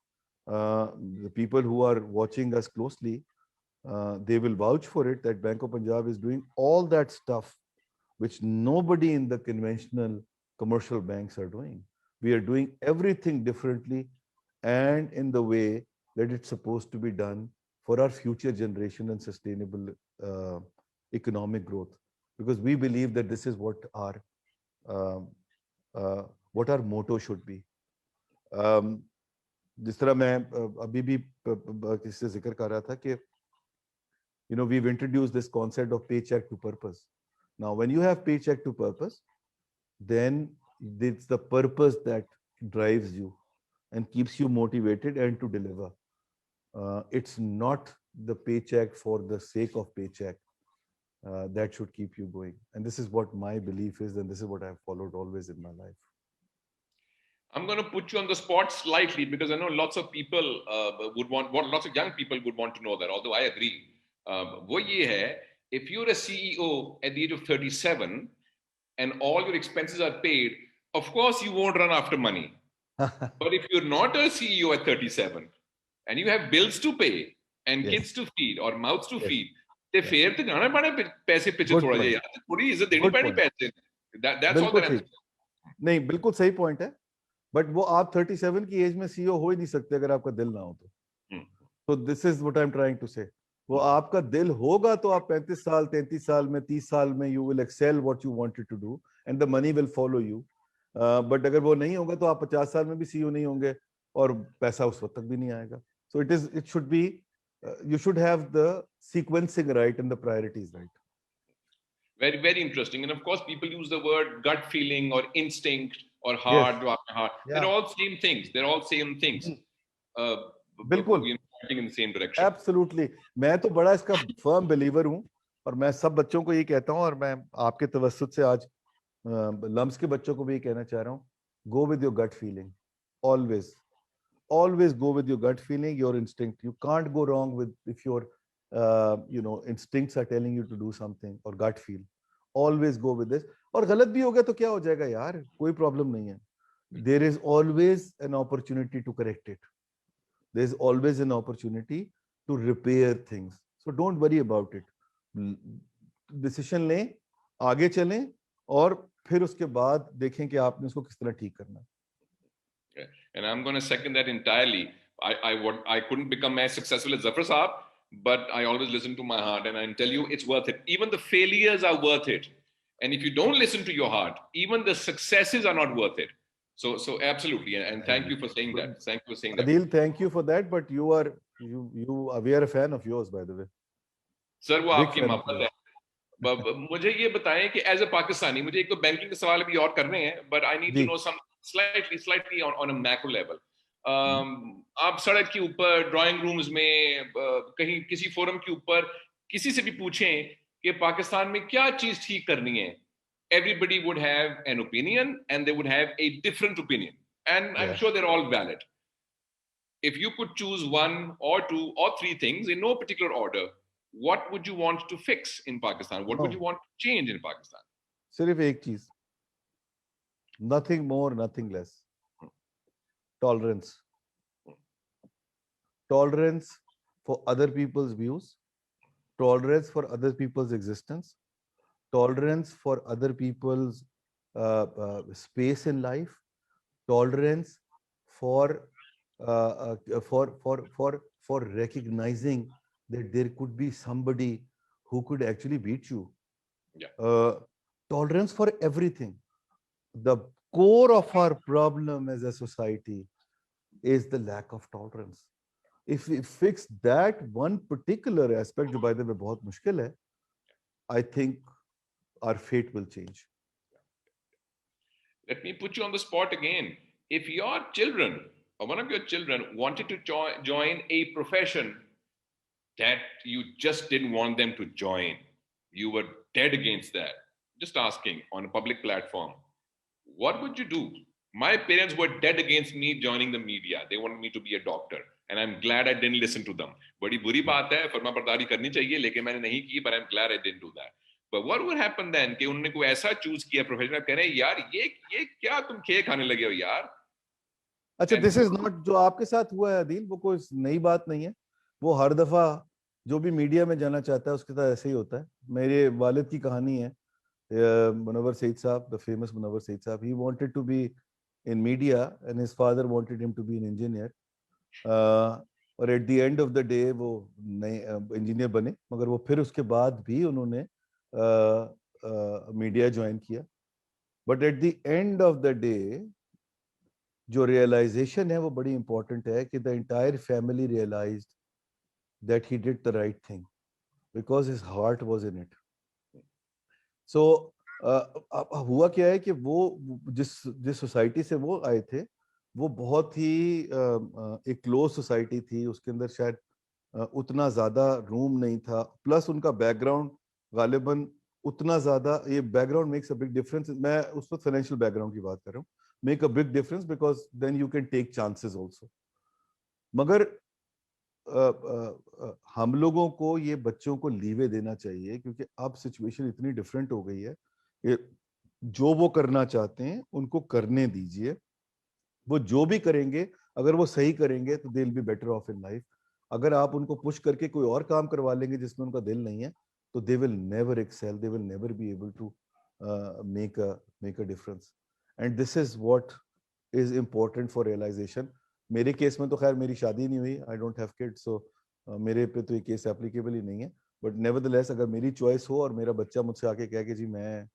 the people who are watching us closely, they will vouch for it that Bank of Punjab is doing all that stuff which nobody in the conventional commercial banks are doing. We are doing everything differently and in the way that it's supposed to be done for our future generation and sustainable economic growth, because we believe that this is what our motto should be. जिस तरह मैं अभी भी किसी से जिक्र कर रहा था कि we've introduced this concept of paycheck to purpose. Now when you have paycheck to purpose, then it's the purpose that drives you and keeps you motivated and to deliver. It's not the paycheck for the sake of paycheck that should keep you going. And this is what my belief is, and this is what I've followed always in my life. I'm going to put you on the spot slightly because I know lots of people lots of young people would want to know that, although I agree. वो ये है, if you're a CEO at the age of 37 and all your expenses are paid, of course you won't run after money. But if you're not a CEO at 37 and you have bills to pay and Yes. kids to feed or mouths to Yes. feed, ते फिर तो जाना पड़े पैसे पीछे Good थोड़ा point. जिहा यार, थोड़ी इज्जत देनी Good पड़नी point. पैसे। That's all बिल्कुल that I'm ठीक। नहीं, बिल्कुल सही पॉइंट है, बट वो आप 37 की एज में सीईओ हो ही नहीं सकते अगर आपका दिल ना हो तो। तो this is what I am trying to say. वो आपका दिल होगा तो आप 35 साल 33 साल में 30 साल में you will excel what you wanted to do and the money will follow you. But अगर वो नहीं होगा तो आप 50 साल में भी सीईओ नहीं होंगे और पैसा उस वक्त तक भी नहीं आएगा। So it should be, you should have the sequencing right and the priorities right. Very, very interesting. And of course, people use the word gut feeling or instinct or heart. Yes. They're all same things. They're all same things. बिल्कुल, pointing in the same direction. Absolutely. मैं तो बड़ा इसका firm believer हूँ, और मैं सब बच्चों को ये कहता हूँ, और मैं आपके तवस्सुत से आज लम्स के बच्चों को भी कहना चाह रहा हूँ, go with your gut feeling. Always go with your gut feeling, your instinct. You can't go wrong with if your instincts are telling you to do something or gut feel. Always go with this. और गलत भी हो गया तो क्या हो जाएगा यार, कोई प्रॉब्लम नहीं है. There is always an opportunity to correct it. there's always an opportunity to repair things. So don't worry about it. Decision लें, आगे चलें, और फिर उसके बाद देखें कि आपने उसको किस तरह ठीक करना है. Yeah. And I'm going to second that entirely. I couldn't become as successful as Zafar Saab, but I always listen to my heart, and I tell you, it's worth it. Even the failures are worth it. And if you don't listen to your heart, even the successes are not worth it. So absolutely. And thank you for saying that. Thank you for saying that. Adil, thank you for that. But we are a fan of yours, by the way. Sir, वो आपकी मोहब्बत है. मुझे ये बताएं कि as a Pakistani, मुझे एक तो बैंकिंग के सवाल भी और करने हैं, but I need to know some slightly on a macro level. आप सड़क के ऊपर, ड्राइंग रूम्स में, कहीं किसी फोरम के ऊपर किसी से भी पूछें कि पाकिस्तान में क्या चीज ठीक करनी है, everybody would have an opinion and they would have a different opinion, and I'm sure they're all valid. If you could choose one or two or three things in no particular order, what would you want to fix in Pakistan? What would you want to change in Pakistan? सिर्फ एक चीज, nothing more, nothing less. Tolerance. Tolerance for other people's views, tolerance for other people's existence, tolerance for other people's space in life, tolerance for recognizing that there could be somebody who could actually beat you. Tolerance for everything. The core of our problem as a society is the lack of tolerance. If we fix that one particular aspect, जो by the way बहुत मुश्किल है, I think our fate will change. Let me put you on the spot again. If your children or one of your children wanted to join a profession that you just didn't want them to join, you were dead against that, just asking on a public platform, what would you do? My parents were dead against me joining the media. They wanted me to be a doctor, and I'm glad I didn't listen to them. बड़ी बुरी बात है, फर्माबरदारी करनी चाहिए, लेकिन मैंने नहीं की, but I'm glad I didn't do that. But what would happen then कि उन्होंने कोई ऐसा चूज किया प्रोफेशनल, कह रहे हैं यार ये क्या तुम खे खाने लगे हो यार. अच्छा, दिस इज नॉट जो आपके साथ हुआ है अदील, वो कोई नई बात नहीं है. वो हर दफा जो भी मीडिया में जाना चाहता है उसके साथ ऐसे ही होता है. मेरे वालिद की कहानी है, मुनव्वर सईद साहब, the famous Munawar Saeed sahab, he wanted to be in media and his father wanted him to be an engineer, और at the end of the day वो नए इंजीनियर बने, मगर वो फिर उसके बाद भी उन्होंने मीडिया ज्वाइन किया. But at the end of the day जो रियलाइजेशन है वो बड़ी इंपॉर्टेंट है कि the entire family realised that he did the right thing because his heart was in it. So हुआ क्या है कि वो जिस सोसाइटी से वो आए थे वो बहुत ही एक क्लोज सोसाइटी थी. उसके अंदर शायद उतना ज्यादा रूम नहीं था, प्लस उनका बैकग्राउंड गालिबन उतना ज्यादा, ये background makes a big difference. मैं उस वक्त फाइनेंशियल बैकग्राउंड की बात कर रहा हूँ. Make a big difference because then you can take chances also. मगर हम लोगों को ये बच्चों को लीवे देना चाहिए, क्योंकि अब सिचुएशन इतनी डिफरेंट हो गई है. जो वो करना चाहते हैं उनको करने दीजिए. वो जो भी करेंगे अगर वो सही करेंगे तो they will be better of in life. अगर आप उनको पुश करके कोई और काम करवा लेंगे जिसमें उनका दिल नहीं है तो they will never excel, they will never be able to make a difference. And this is what is important for realisation. मेरे केस में तो खैर मेरी शादी नहीं हुई, I don't have kids, so मेरे पे तो ये केस एप्लीकेबल ही नहीं है. बट नेवरदलेस अगर मेरी चॉइस हो और मेरा बच्चा मुझसे आके कहे कि जी मैं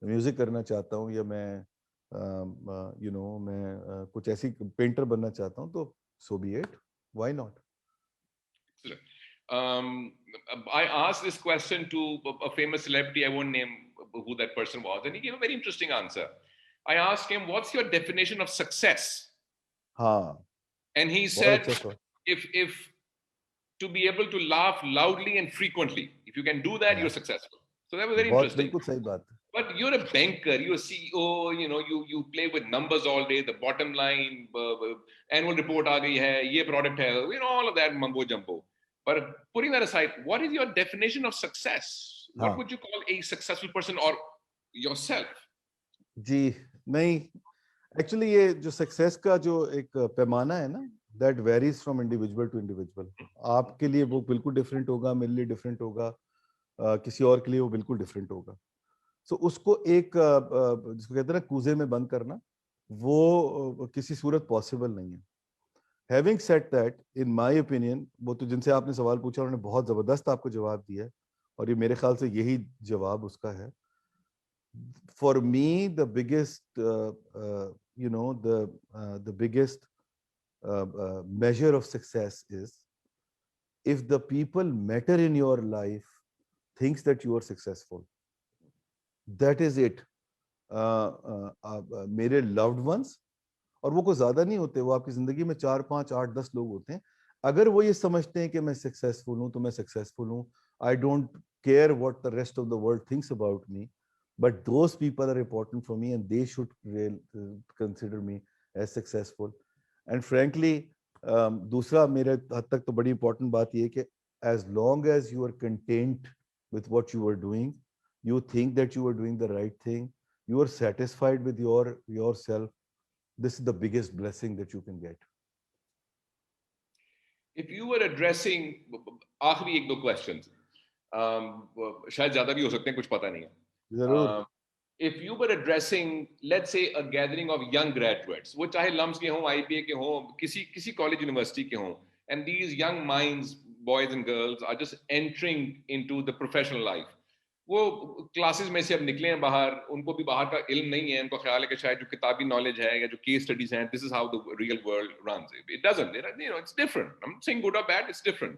म्यूजिक करना चाहता हूँ या मैं मैं कुछ ऐसी पेंटर बनना चाहता हूँ, तो so be it, why not? I asked this question to a famous celebrity, I won't name who that person was, and he gave a very interesting answer. I asked him, what's your definition of success? And he said, if to be able to laugh loudly and frequently, if you can do that, you're successful. So that was very interesting. बिल्कुल सही बात. But you're a banker, you're a CEO, you play with numbers all day, the bottom line, annual report aa gayi hai, ye product hai, all of that mumbo jumbo. But putting that aside, what is your definition of success? What would you call a successful person or yourself? जी नहीं, actually ये जो success का जो एक पैमाना है ना, that varies from individual to individual. आपके लिए वो बिल्कुल different होगा, मेरे लिए different होगा, किसी और के लिए वो बिल्कुल different होगा. So उसको एक जिसको कहते हैं ना कूजे में बंद करना, वो किसी सूरत possible नहीं है. Having said that, in my opinion, वो तो जिनसे आपने सवाल पूछा उन्होंने बहुत जबरदस्त आपको जवाब दिया है, और ये मेरे ख्याल से यही जवाब उसका है. For me, the biggest, the biggest measure of success is if the people matter in your life thinks that you are successful. That is it. मेरे loved ones, और वो कोई ज्यादा नहीं होते, वो आपकी जिंदगी में 4, 5, 8, 10 लोग होते हैं. अगर वो ये समझते हैं कि मैं सक्सेसफुल हूं तो मैं सक्सेसफुल हूं. I don't care what the rest of the world thinks about me, but those people are important for me and they should consider me as successful. And frankly दूसरा मेरे हद तक तो बड़ी इंपॉर्टेंट बात ये है कि as long as you are content with what you are doing, you think that you are doing the right thing, you are satisfied with yourself, this is the biggest blessing that you can get. If you were addressing आखिरी एक दो questions, शायद ज्यादा भी हो सकते हैं, कुछ पता नहीं है. जरूर. If you were addressing, let's say, a gathering of young graduates, वो चाहे लम्स के हों, IBA के हों, किसी college university के हों, and these young minds, boys and girls, are just entering into the professional life. वो क्लासेस में से अब निकले हैं बाहर, उनको भी बाहर का इल्म नहीं है, उनको ख्याल है कि शायद जो किताबी नॉलेज है या जो केस स्टडीज हैं, this is how the real world runs. It doesn't. It's different. I'm not saying good or bad. It's different.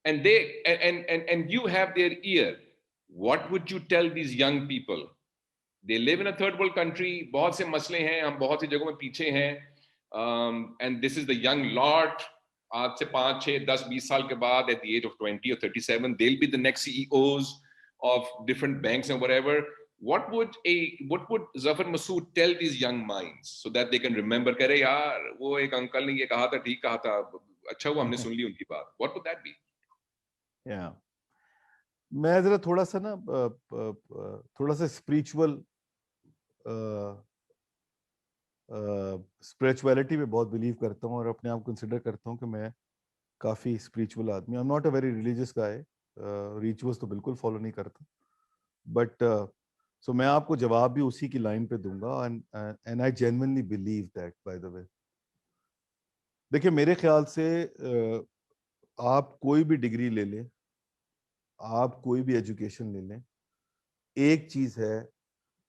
And you have their ear. What would you tell these young people? They live in a third world country. बहुत से मसले हैं, हम बहुत सी जगहों में पीछे हैं. And this is the young lot. आज से 5, 6, 10, 20 साल के बाद, at the age of 20 or 37, they'll be the next CEOs of different banks and whatever. What would Zafar Masood tell these young minds so that they can remember? करे यार, वो एक uncle ने ये कहा था, ठीक कहा था, अच्छा हुआ हमने सुन ली उनकी बात. What would that be? Yeah. मैं जरा थोड़ा सा ना थोड़ा सा स्पिरिचुअलिटी में बहुत बिलीव करता हूँ और अपने आप कंसिडर करता हूँ कि मैं काफी स्पिरिचुअल आदमी. I am not a very religious guy, rituals तो बिल्कुल फॉलो नहीं करता, बट सो मैं आपको जवाब भी उसी की लाइन पे दूंगा. And I genuinely believe that, bye the वे. देखिए मेरे ख्याल से आप कोई भी डिग्री ले लें, आप कोई भी एजुकेशन ले लें, एक चीज है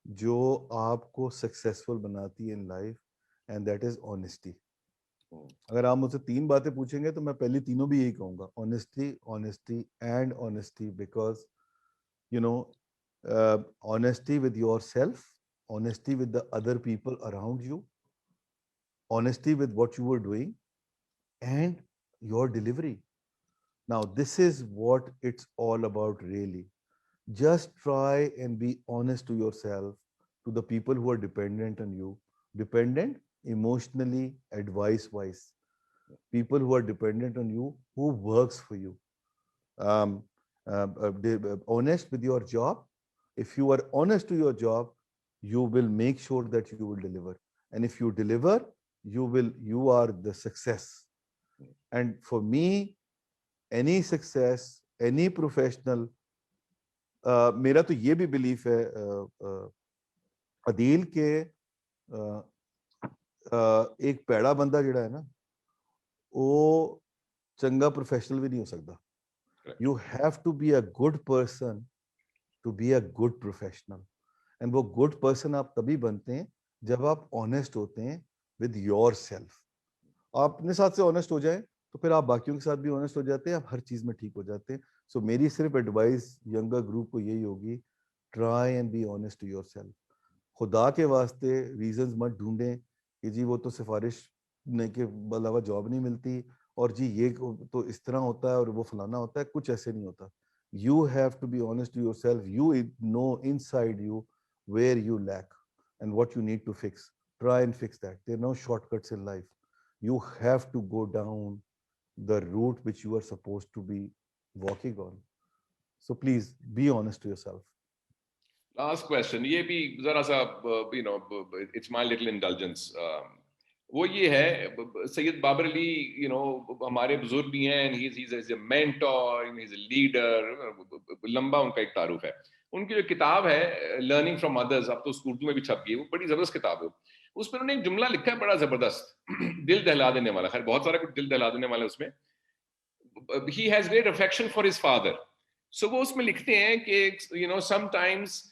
जो आपको सक्सेसफुल बनाती है in life, and that is honesty. अगर आप मुझसे 3 बातें पूछेंगे तो मैं पहली तीनों भी यही कहूंगा, honesty, honesty and honesty. Because you know, honesty with yourself, honesty with the other people around you, honesty with what you were doing, and your delivery. Now this is what it's all about really. Just try and be honest to yourself, to the people who are dependent on you, dependent emotionally, advice wise, people who are dependent on you, who works for you. Honest with your job. If you are honest to your job, you will make sure that you will deliver. And if you deliver, you are the success. And for me, any success, any professional, मेरा तो ये भी belief है अदील के एक पैड़ा बंदा जिहड़ा है ना, वो चंगा प्रोफेशनल भी नहीं हो सकता. You have to be a good person to be a good professional. And वो good person आप तभी बनते हैं जब आप honest होते हैं with yourself. आप अपने साथ से honest हो जाएं तो फिर आप बाकियों के साथ भी honest हो जाते हैं, आप हर चीज में ठीक हो जाते हैं. So मेरी सिर्फ एडवाइस यंगर ग्रुप को यही होगी, try and be honest to yourself. खुदा के वास्ते रीजंस मत ढूंढें कि जी वो तो सिफारिश ने के अलावा जॉब नहीं मिलती, और जी ये तो इस तरह होता है और वो फलाना होता है. कुछ ऐसे नहीं होता. You have to be honest to yourself. You know inside you where you lack and what you need to fix. Try and fix that. There are no shortcuts in life. You have to go down the route which you are supposed to be walking on. So please be honest to yourself. Last question. ये भी जरा सा, it's my little indulgence. वो ये है सैयद बाबर अली, हमारे बुजुर्ग भी हैं, and he's a mentor, he's a leader, लंबा उनका एक तारुफ है। उनकी जो किताब है लर्निंग फ्रॉम अदर्स, अब तो उर्दू में भी छप गई, वो बड़ी जबरदस्त किताब है। उसमें उन्होंने एक जुमला लिखा है बड़ा जबरदस्त दिल दहला देने वाला, खैर बहुत सारा कुछ दिल दहला देने वाला उसमें। he has great affection for his father, so वो उसमें लिखते हैं कि sometimes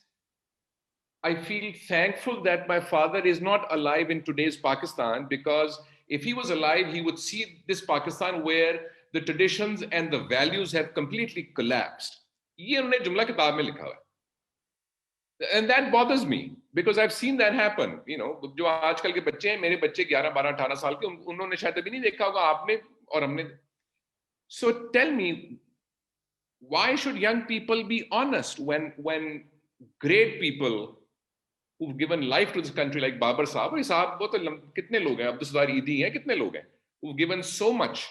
I feel thankful that my father is not alive in today's Pakistan, because if he was alive, he would see this Pakistan where the traditions and the values have completely collapsed. ये उन्होंने जुमला किताब में लिखा हुआ है, and that bothers me because I've seen that happen. जो आजकल के बच्चे हैं, मेरे बच्चे 11, 12, 18 साल के, उन्होंने शायद अभी नहीं देखा होगा, आपने और हमने। So tell me, why should young people be honest when great people who've given life to this country like Babar Sahab, और साहब वो तो कितने लोग हैं, अब्दुल ईदी हैं, कितने लोग हैं who've given so much,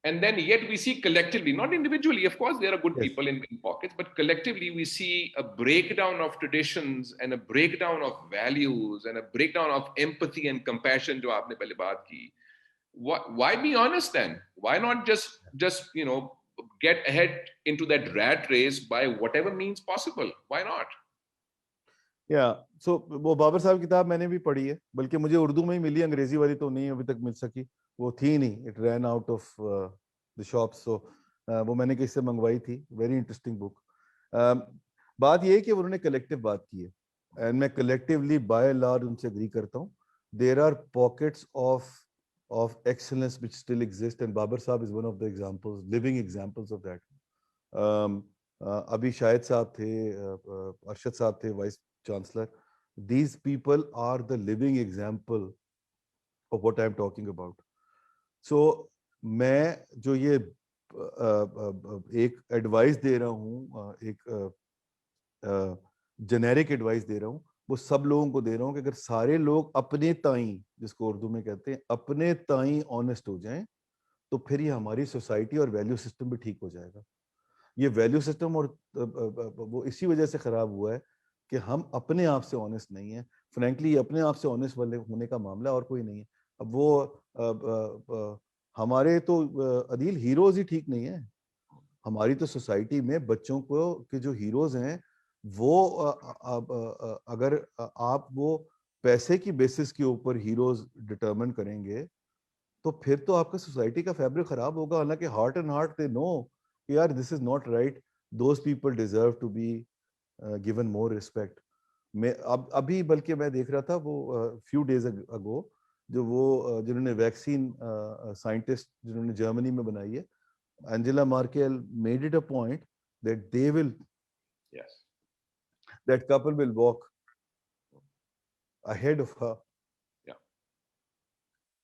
and then yet we see collectively, not individually, of course there are good Yes. people in pockets, but collectively we see a breakdown of traditions and a breakdown of values and a breakdown of empathy and compassion, जो आपने पहले बात की। Why be honest then? Why not just get ahead into that rat race by whatever means possible? Why not? सो वो बाबर साहब की किताब मैंने भी पढ़ी है, बल्कि मुझे उर्दू में ही मिली, अंग्रेजी वाली तो नहीं अभी तक मिल सकी, वो थी नहीं, it ran out of the shop, so वो मैंने किसी से मंगवाई थी। Very interesting book. बात ये है कि उन्होंने कलेक्टिव बात की है, एंड मैं कलेक्टिवली बाय लार्ज उनसे एग्री करता हूँ। There are pockets of excellence which still exist, and Babar साहब is one of the examples, living examples of that. अभी शाहिद साहब थे, अरशद साहब थे vice chancellor. These people are the living example of what I am talking about. So मैं जो ये एक एडवाइस दे रहा हूँ, एक जेनेरिक एडवाइस दे रहा हूँ, वो सब लोगों को दे रहा हूँ कि अगर सारे लोग अपने ताई, जिसको उर्दू में कहते हैं, अपने ताई ऑनेस्ट हो जाएं, तो फिर ये हमारी सोसाइटी और वैल्यू सिस्टम भी ठीक हो जाएगा। ये वैल्यू सिस्टम और वो इसी वजह से खराब हुआ है कि हम अपने आप से ऑनेस्ट नहीं है। फ्रैंकली अपने आप से ऑनेस्ट वाले होने का मामला और कोई नहीं है। अब वो हमारे तो अदील हीरोज ही ठीक नहीं है। हमारी तो सोसाइटी में बच्चों को के जो हीरोज हैं वो अगर आप वो पैसे की बेसिस के ऊपर हीरोज डिटरमिन करेंगे तो फिर तो आपका सोसाइटी का फैब्रिक खराब होगा। हालांकि heart and heart they know यार this is not right, those people deserve to be given more respect. मैं अभी बल्कि मैं देख रहा था वो फ्यू डेज अगो, जो वो जिन्होंने वैक्सीन साइंटिस्ट जिन्होंने जर्मनी में बनाई है, Angela Merkel made it a point that they will, yes, that couple will walk ahead of her. Yeah.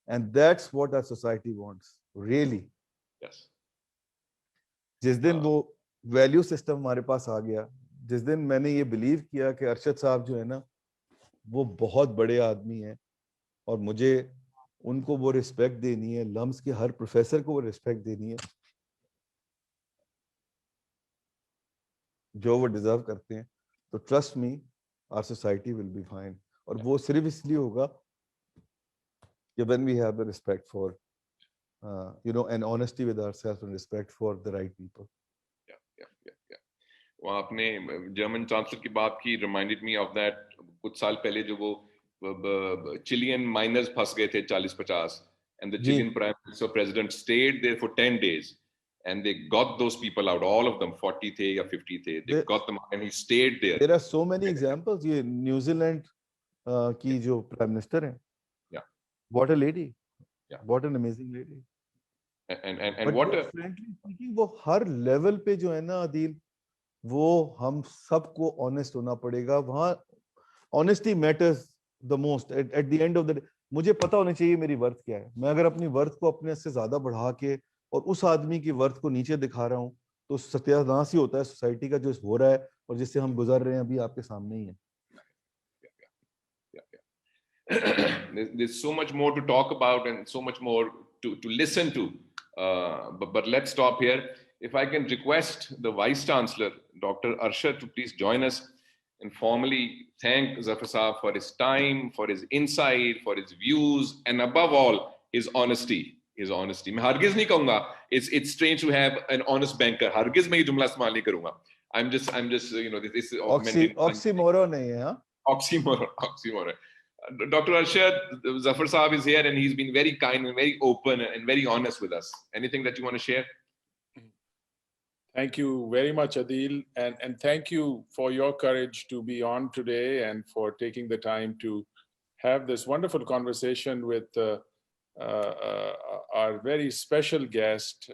And that's what our society wants, really. Yes. जिस दिन वो वैल्यू सिस्टम हमारे पास आ गया, जिस दिन मैंने ये बिलीव किया कि अरशद साहब जो है ना वो बहुत बड़े आदमी हैं और मुझे उनको वो रिस्पेक्ट देनी है, लम्स के हर प्रोफेसर को वो रिस्पेक्ट देनी है जो वो डिजर्व करते हैं, तो trust me our society will be fine. और वो सिर्फ इसलिए होगा कि when we have the respect for and honesty with ourselves and respect for the right people. Yeah. वो आपने जर्मन चांसलर की बात की, रिमाइंडेड मी ऑफ दैट। कुछ साल पहले जो वो चिलियन माइनर्स फंस गए थे 40-50, and the Chilean prime minister president stayed there for 10 days and they got those people out, all of them, 40 थे या 50 थे, they got them out and he stayed there. There are so many examples. ये New Zealand की जो prime minister हैं, what a lady, what an amazing lady. And what frankly speaking, वो हर level पे जो है ना अदील, वो हम सबको ऑनेस्ट होना पड़ेगा। वहाँ honesty matters the most eight the end of the day. मुझे पता होना चाहिए मेरी वर्थ क्या है। मैं अगर अपनी वर्थ को अपने से ज्यादा बढ़ा के और उस आदमी की वर्थ को नीचे दिखा रहा हूँ तो सत्यानाश ही होता है सोसाइटी का जो हो रहा है और जिससे हम गुजर रहे हैं अभी आपके सामने ही है। There's so much more to talk about and so much more to listen to, but let's stop here. If I can request the Vice Chancellor, Dr. Arshad, to please join us. and formally thank Zafar Saab for his time, for his insight, for his views, and above all, his honesty. His honesty. मैं हरगिज नहीं कहूँगा. It's strange to have an honest banker. हरगिज मैं ये जुमला इस्तेमाल नहीं करूँगा. I'm just this is oxymoron नहीं है, हाँ? Oxymoron. Dr. Arshad, Zafar Saab is here and he's been very kind and very open and very honest with us. Anything that you want to share? Thank you very much, Adil, and thank you for your courage to be on today and for taking the time to have this wonderful conversation with our very special guest.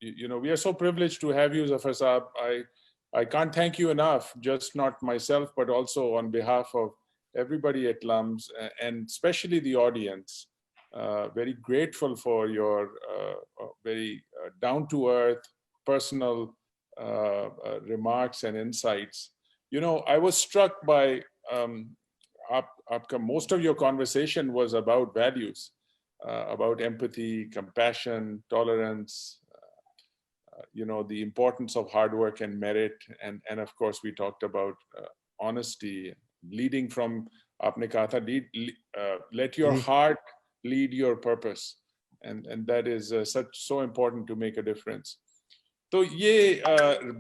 We are so privileged to have you, Zafar Saab. I can't thank you enough, just not myself, but also on behalf of everybody at LUMS and especially the audience. Very grateful for your very down-to-earth, personal remarks and insights. I was struck by most of your conversation was about values, about empathy, compassion, tolerance, the importance of hard work and merit. And of course, we talked about honesty, leading from, aapne kaha tha, let your heart lead your purpose. And that is so important to make a difference. तो ये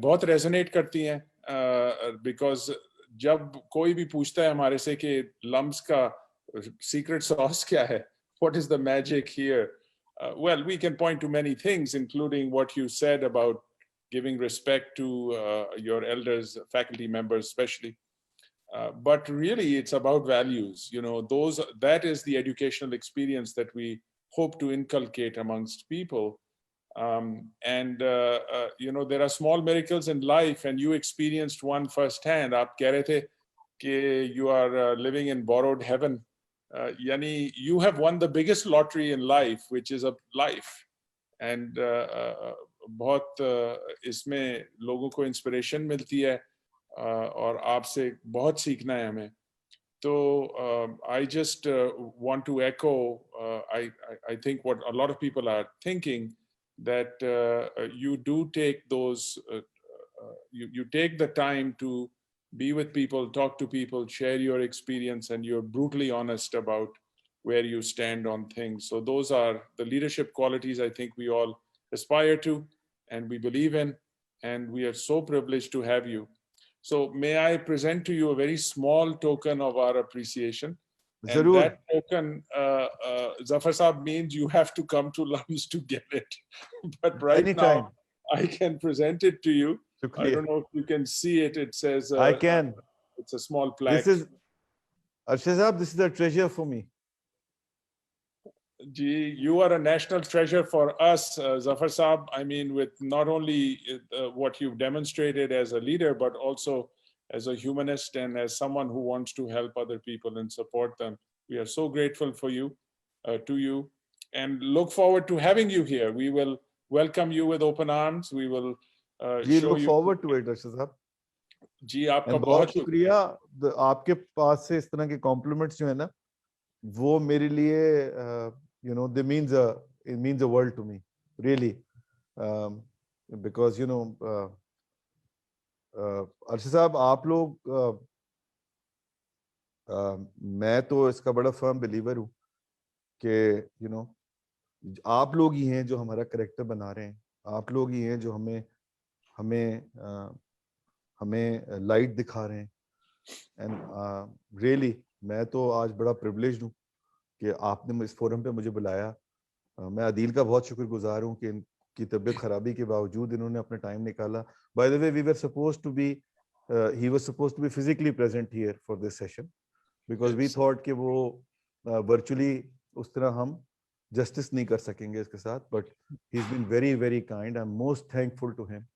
बहुत resonate करती हैं because जब कोई भी पूछता है हमारे से कि लम्स का secret sauce क्या है, what is the magic here? Well, we can point to many things, including what you said about giving respect to your elders, faculty members especially. But really, it's about values. That is the educational experience that we hope to inculcate amongst people. There are small miracles in life, and you experienced one firsthand. आप कह रहे थे कि you are living in borrowed heaven. Yani, you have won the biggest lottery in life, which is a life. And बहुत इसमें लोगों को inspiration मिलती है और आपसे बहुत सीखना है हमें. So I just want to echo, I think what a lot of people are thinking, that you do take those, you take the time to be with people, talk to people, share your experience, and you're brutally honest about where you stand on things. So those are the leadership qualities I think we all aspire to and we believe in, and we are so privileged to have you. So may I present to you a very small token of our appreciation. And that token, Zafar Saab, means you have to come to LUMS to get it. But right Anytime. Now, I can present it to you. I don't know if you can see it. It says... I can. It's a small plaque. Arshad Saab, this is a treasure for me. Gee, you are a national treasure for us, Zafar Saab. I mean, with not only what you've demonstrated as a leader, but also as a humanist and as someone who wants to help other people and support them. We are so grateful for you, to you, and look forward to having you here. We will welcome you with open arms. We will show look you. Forward to it, Arshad Saab. जी आपका बहुत शुक्रिया. आपके पास से इस तरह के compliments जो है ना, वो मेरे लिए they it means the world to me, really, because Arshad साहब, आप लोग, मैं तो इसका बड़ा फर्म बिलीवर हूँ कि आप लोग ही हैं जो हमारा करेक्टर बना रहे हैं. आप लोग ही हैं जो हमें लाइट दिखा रहे हैं. एंड रियली मैं तो आज बड़ा प्रिविलेज्ड हूँ कि आपने इस फोरम पे मुझे बुलाया. मैं अदील का बहुत शुक्रगुजार हूँ कि की तबीयत खराबी के बावजूद इन्होंने अपना टाइम निकाला. By the way, we were supposed to be, he was supposed to be physically present here for this session because we thought कि वो virtually उस तरह हम justice नहीं कर सकेंगे इसके साथ. But he's been very, very kind. I'm most thankful to him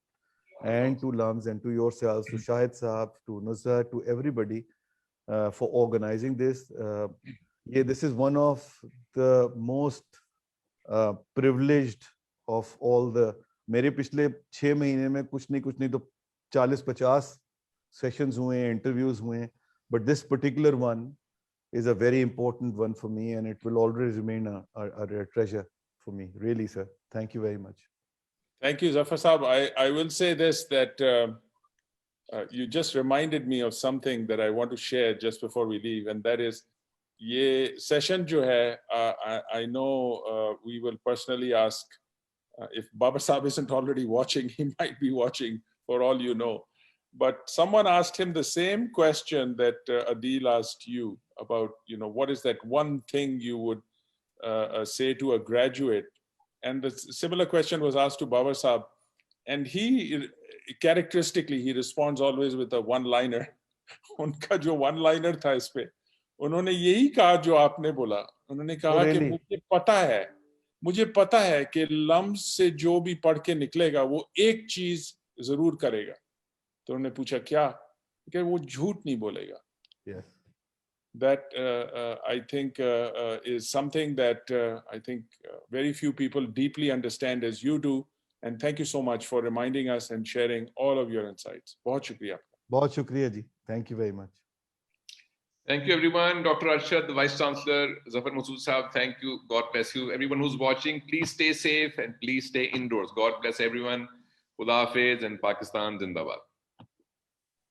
and to LUMS and to yourselves, to Shahid Saab, to Nusrat, to everybody for organizing this. This is one of the most privileged of all the. मेरे पिछले 6 महीने में कुछ नहीं तो 40-50 sessions हुए हैं, interviews हुए हैं, but this particular one is a very important one for me and it will always remain a treasure for me. Really, sir. Thank you very much. Thank you, Zafar Saab. I will say this, that you just reminded me of something that I want to share just before we leave, and that is, ये session जो है, I know we will personally ask, if Baba Sahib isn't already watching, he might be watching for all you know. But someone asked him the same question that Adil asked you about, what is that one thing you would say to a graduate? And the similar question was asked to Baba Sahib. And he, characteristically, he responds always with a one-liner. उनका जो one-liner था इस पे, उन्होंने यही कहा जो आपने बोला. उन्होंने कहा कि मुझे पता है कि लम्स से जो भी पढ़ के निकलेगा वो एक चीज जरूर करेगा. तो उन्होंने पूछा क्या? कि वो झूठ नहीं बोलेगा. Yes. That I think is something that I think very few people deeply understand as you do. And thank you so much for reminding us and sharing all of your insights. बहुत शुक्रिया. बहुत शुक्रिया जी. Thank you very much. Thank you, everyone. Dr. Arshad, the Vice Chancellor, Zafar Masood Sahab, thank you. God bless you. Everyone who's watching, please stay safe and please stay indoors. God bless everyone. Khuda Hafiz and Pakistan Zindabad.